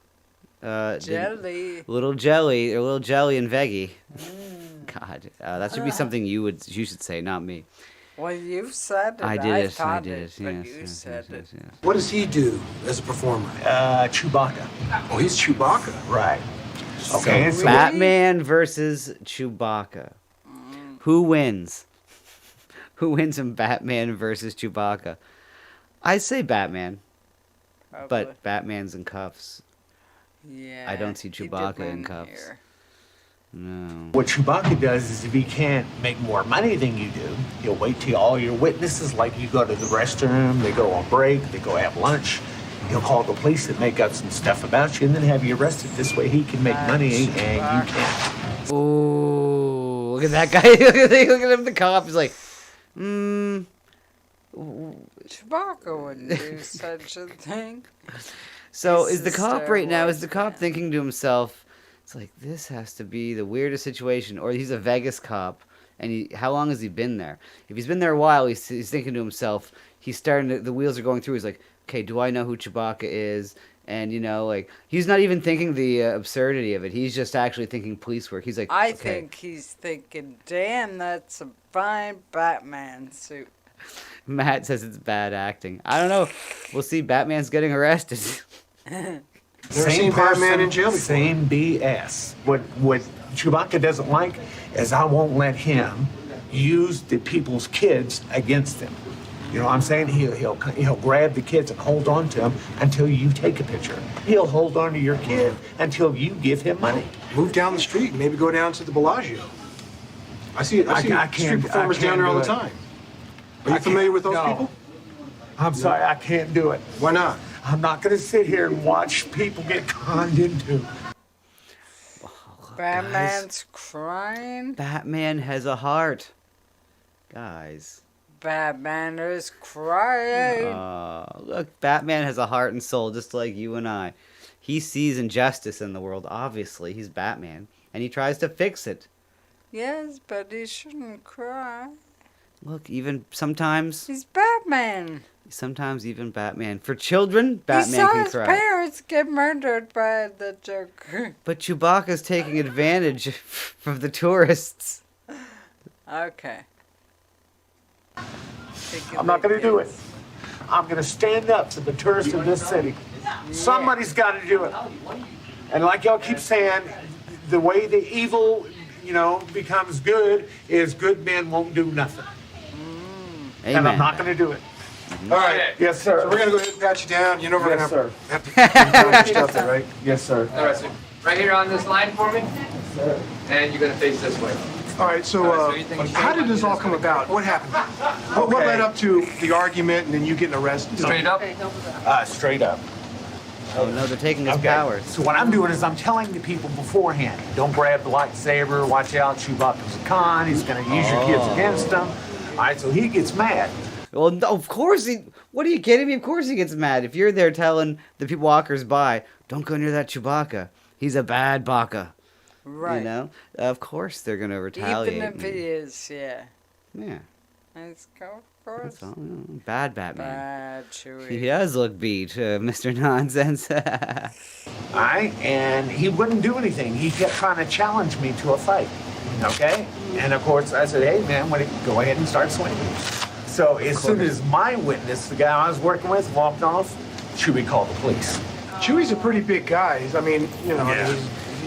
Jelly. Little jelly and veggie. God, that should be something you should say, not me. Well, you said it. I did it. thought I did it. But Yes, you yes, said yes, it. yes, yes. What does he do as a performer? Chewbacca. Oh, he's Chewbacca. Right. Okay. So Batman versus Chewbacca. Who wins? Who wins in Batman versus Chewbacca? I say Batman. Probably. But Batman's in cuffs. Yeah. I don't see he did Chewbacca in win cuffs. here. No. What Chewbacca does is if he can't make more money than you do, he'll wait till all your witnesses, like you go to the restroom, they go on break, they go have lunch. He'll call the police and make up some stuff about you and then have you arrested. This way he can make money and you can't. Ooh, look at that guy. Look at him, the cop. He's like, Chewbacca wouldn't do such a thing. So This is the cop right now, is the cop steroids, thinking to himself, it's like, this has to be the weirdest situation, or he's a Vegas cop, and how long has he been there? If he's been there a while, he's thinking to himself, he's starting to, the wheels are going through, he's like, okay, do I know who Chewbacca is? And, he's not even thinking the absurdity of it. He's just actually thinking police work. He's like, I okay. think he's thinking, damn, that's a fine Batman suit. Matt says it's bad acting. I don't know. We'll see. Batman's getting arrested. Never seen Batman in jail before. Same BS. What Chewbacca doesn't like is I won't let him use the people's kids against him. You know what I'm saying? He'll grab the kids and hold on to them until you take a picture. He'll hold on to your kid until you give him money. Move down the street, maybe go down to the Bellagio. I see street performers down there all the time. Are you familiar with those people? I'm sorry, I can't do it. Why not? I'm not going to sit here and watch people get conned into. Batman's crying. Batman has a heart. Guys. Batman is crying. Look, Batman has a heart and soul just like you and I. He sees injustice in the world, obviously. He's Batman. And he tries to fix it. Yes, but he shouldn't cry. Look, even sometimes... He's Batman. Sometimes even Batman. For children, He Batman saw can his cry. parents get murdered by the Joker. But Chewbacca's taking advantage from the tourists. Okay. I'm not going to do it. I'm going to stand up to the tourists of this city. Somebody's got to do it. And like y'all keep saying, the way the evil, becomes good is good men won't do nothing. And I'm not going to do it. All right. Yes, sir. So we're gonna go ahead and pat you down. You know we're Yes, gonna sir. have to put your stuff there, right? Yes, sir. All right, so right here on this line for me, and you're gonna face this way. All right. So, how did this all come about? What happened? What led up to the argument and then you getting arrested? Straight up. Straight up. Oh no, they're taking his powers. So what I'm doing is I'm telling the people beforehand, don't grab the lightsaber, watch out, Chewbacca's a con, he's going to use your kids against him. All right, so he gets mad. Well, no, of course he... What are you kidding me? Of course he gets mad. If you're there telling the people walkers by, don't go near that Chewbacca. He's a bad Baka. Right. You know? Of course they're going to retaliate. Even if he is, yeah. Yeah. Let's go, of course. That's all. Bad Batman. Bad Chewie. He does look beat, Mr. Nonsense. All right, and he wouldn't do anything. He kept trying to challenge me to a fight, okay? And of course, I said, hey, man, go ahead and start swinging. So as soon as my witness, the guy I was working with, walked off, Chewie called the police. Chewie's a pretty big guy. I mean,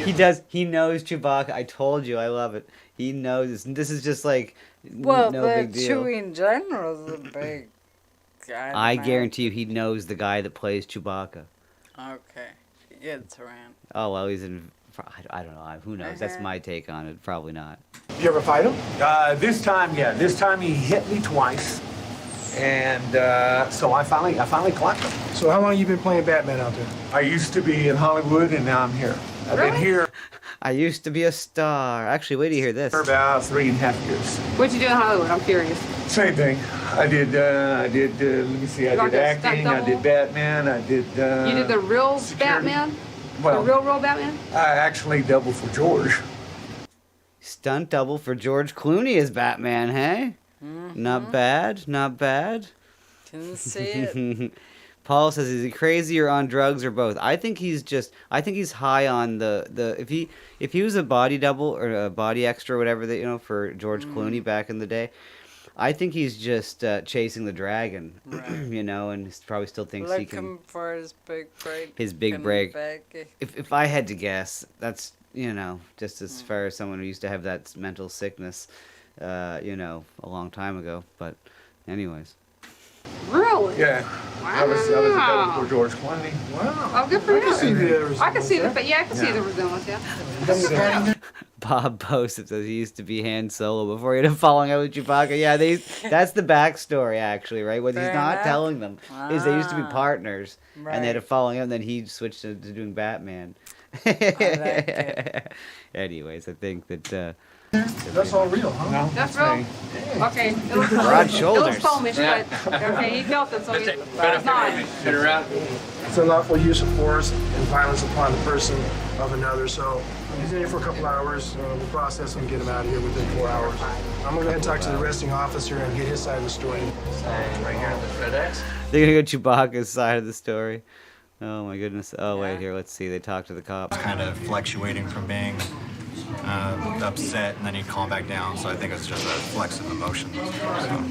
He does. He knows Chewbacca. I told you. I love it. He knows. This is just like Well, no the big deal. Chewie in general is a big guy. I man. guarantee you he knows the guy that plays Chewbacca. Okay. He gets around. Oh, well, he's in... I don't know. Who knows? That's my take on it. Probably not. You ever fight him? This time, yeah. This time he hit me twice. And so I finally clocked him. So how long you been playing Batman out there? I used to be in Hollywood, and now I'm here. I've been here I used to be a star. Actually, wait till you hear this. for about 3.5 years. What'd you do in Hollywood? I'm curious. Same thing. I did, let me see, I Like did a stunt acting, I double? did Batman, I did, You did the real security. Batman? Well, the real Batman? I actually doubled for George. Stunt double for George Clooney as Batman, hey? Not bad. Not bad. Didn't see it. Paul says, is he crazy or on drugs or both? I think he's high on the if he was a body double or a body extra or whatever that for George Clooney back in the day, I think he's just chasing the dragon, Right. and he probably still thinks he can. Looking for his big break. His big in break. Vegas. If I had to guess, that's just as far as someone who used to have that mental sickness, a long time ago. But anyways. Really? Yeah. I was a double for George Clooney. Oh, good for you. I can see the, I can see the resemblance, yeah. Bob Posip says he used to be Han Solo before he ended up falling out with Chewbacca. Yeah, that's the backstory, actually, right? What he's Fair not enough. telling them is they used to be partners, and they had a Right. falling out, and then he switched to doing Batman. it. Anyways, I think that... That's all real, huh? No, That's real? Okay. It looks Broad It shoulders. looks foamish, but okay, he felt it, so he's not. Turn around. It's unlawful use of force and violence upon the person of another. So he's in here for a couple hours. We'll process him and get him out of here within 4 hours. I'm gonna go ahead and talk to the arresting officer and get his side of the story. Right here on the FedEx. They're going to go Chewbacca's side of the story. Oh, my goodness. Oh, wait, here, let's see. They talk to the cops. Kind of fluctuating from being upset and then he'd calm back down. So I think it's just a flex of emotions. So.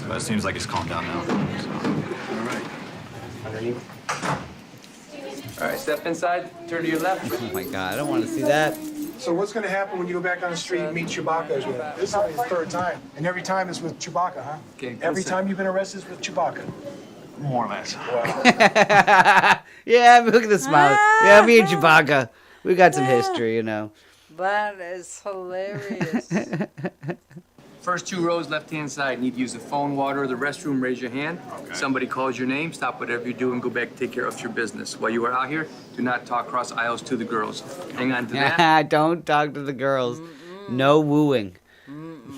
But it seems like he's calmed down now. So. All right. Underneath. All right, step inside. Turn to your left. Oh, my God. I don't want to see that. So what's gonna happen when you go back on the street and meet Chewbacca as well? This is only his third time, and every time it's with Chewbacca, huh? Okay, Every listen. time you've been arrested is with Chewbacca. More or less. Yeah, look at the smile. Yeah, me and Chewbacca. We got some history, That is hilarious. First 2 rows, left-hand side. Need to use the phone, water, or the restroom, raise your hand. Okay. Somebody calls your name, stop whatever you're doing, go back, take care of your business. While you are out here, do not talk cross aisles to the girls. Hang on to that. Don't talk to the girls. No wooing.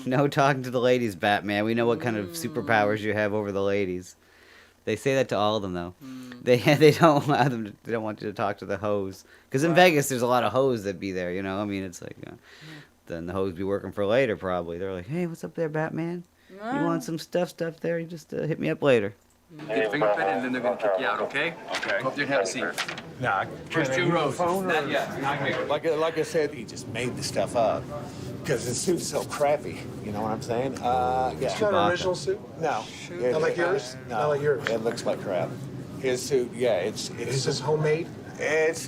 No talking to the ladies, Batman. We know what kind of superpowers you have over the ladies. They say that to all of them, though. They don't allow them. They don't want you to talk to the hoes. Because in Vegas, there's a lot of hoes that be there. You know, I mean, it's like then the hoes be working for later. Probably they're like, hey, what's up there, Batman? You want some stuff there? You just hit me up later. Get fingerprinted and then they're gonna kick you out, okay? Okay. Hope you have a seat. Nah, First two rows. Not yet. Like I said, he just made the stuff up because his suit's so crappy. You know what I'm saying? Yeah. It's not an original suit? No. Not like yours? No. Not like yours? It looks like crap. His suit, yeah, it's. Is this homemade?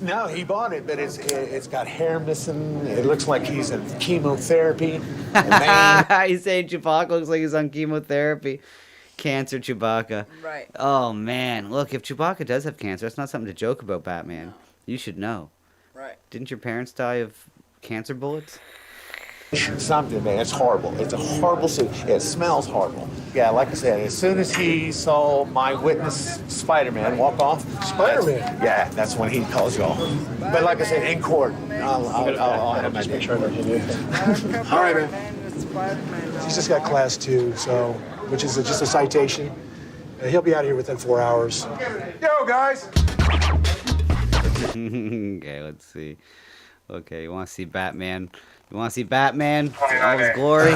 No, he bought it, but it's got hair missing. It looks like he's in chemotherapy. He's saying Chewbacca looks like he's on chemotherapy. Cancer Chewbacca. Right. Oh man, look, if Chewbacca does have cancer, that's not something to joke about, Batman. No. You should know. Right. Didn't your parents die of cancer bullets? Something, man. It's horrible. It's a horrible suit. It smells horrible. Yeah, like I said, as soon as he saw my witness, Spider-Man, walk off. Spider-Man? Yeah, that's when he calls you all. But like I said, in court, I'll have my picture of him. All right, man. He's just got class 2, so, which is just a citation. He'll be out of here within 4 hours. Yo, guys! Okay, let's see. Okay, you want to see Batman? You want to see Batman in all his glory?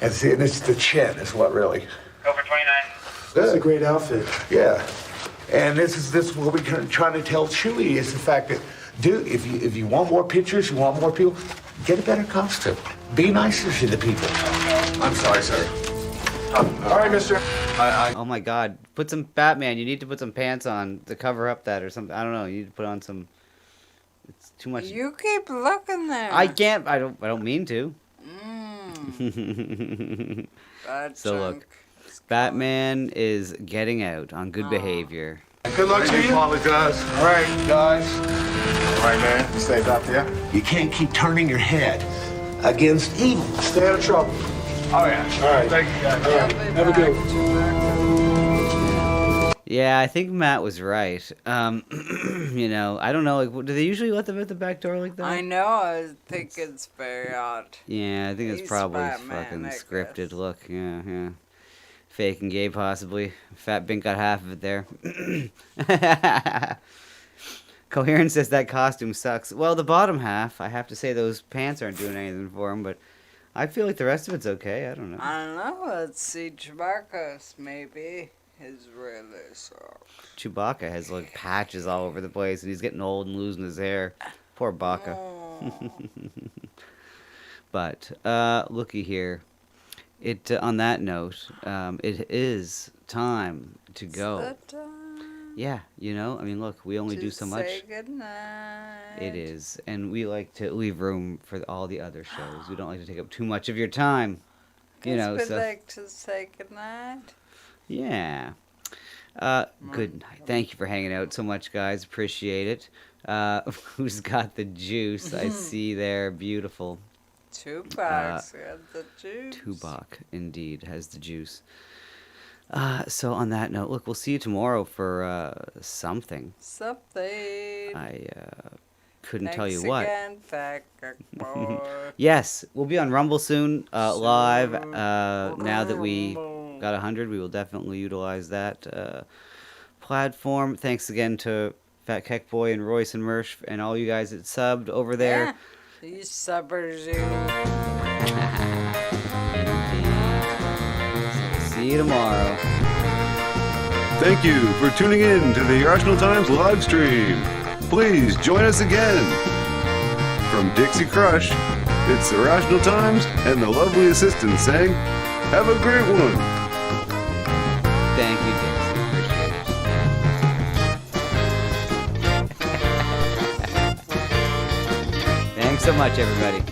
And see, and it's the chin is what really. Go for 29. This is a great outfit. Yeah. And this is what we're trying to tell Chewie is the fact that, dude, if you want more pictures, you want more people, get a better costume. Be nicer to the people. I'm sorry, sir. All right, mister. Oh my God! Put some Batman. You need to put some pants on to cover up that or something. I don't know. You need to put on some. It's too much. You keep looking there. I can't. I don't mean to. So look, Batman is getting out on good behavior. Good luck to you. Apologize. All right, guys. All right, man. Stay up there. You can't keep turning your head against evil. Stay out of trouble. Oh, yeah. All right. Thank you, guys. All right. Have a good one. Yeah, I think Matt was right. You know, I don't know. Like, do they usually let them at the back door like that? I know. I think it's very odd. Yeah, I think it's He's probably Batman, fucking I scripted. Look, yeah. Fake and gay, possibly. Fat Bink got half of it there. Coherence says that costume sucks. Well, the bottom half, I have to say those pants aren't doing anything for him, but I feel like the rest of it's okay. I don't know. I don't know. Let's see. Chewbacca's maybe. His really sucks. Chewbacca has like patches all over the place, and he's getting old and losing his hair. Poor Baka. But looky here. It on that note, it is time to go. Yeah, you know, I mean, look, we only do so much. Say goodnight. It is, and we like to leave room for all the other shows. We don't like to take up too much of your time. You know, we'd so like to say goodnight. yeah. Good night. Thank you for hanging out so much, guys. Appreciate it. Who's got the juice? I see there. Beautiful. Tubak's got the juice. Tubak, indeed, has the juice. So on that note, look, we'll see you tomorrow for something. Something. I couldn't tell you what. Again, fat boy. Yes, we'll be on Rumble soon, live. Now that we got 100, we will definitely utilize that platform. Thanks again to Fat Keck Boy and Royce and Mersh and all you guys that subbed over there. Yeah, you subbers, See you tomorrow. Thank you for tuning in to the Irrational Times live stream. Please join us again. From Dixie Crush, it's Irrational Times and the lovely assistant saying, have a great one. Thank you, Dixie. Appreciate it. Thanks so much, everybody.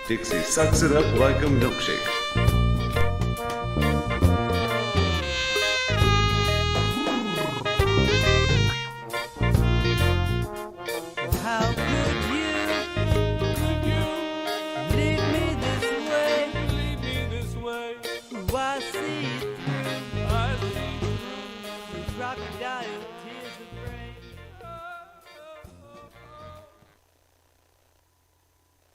Dixie sucks it up like a milkshake.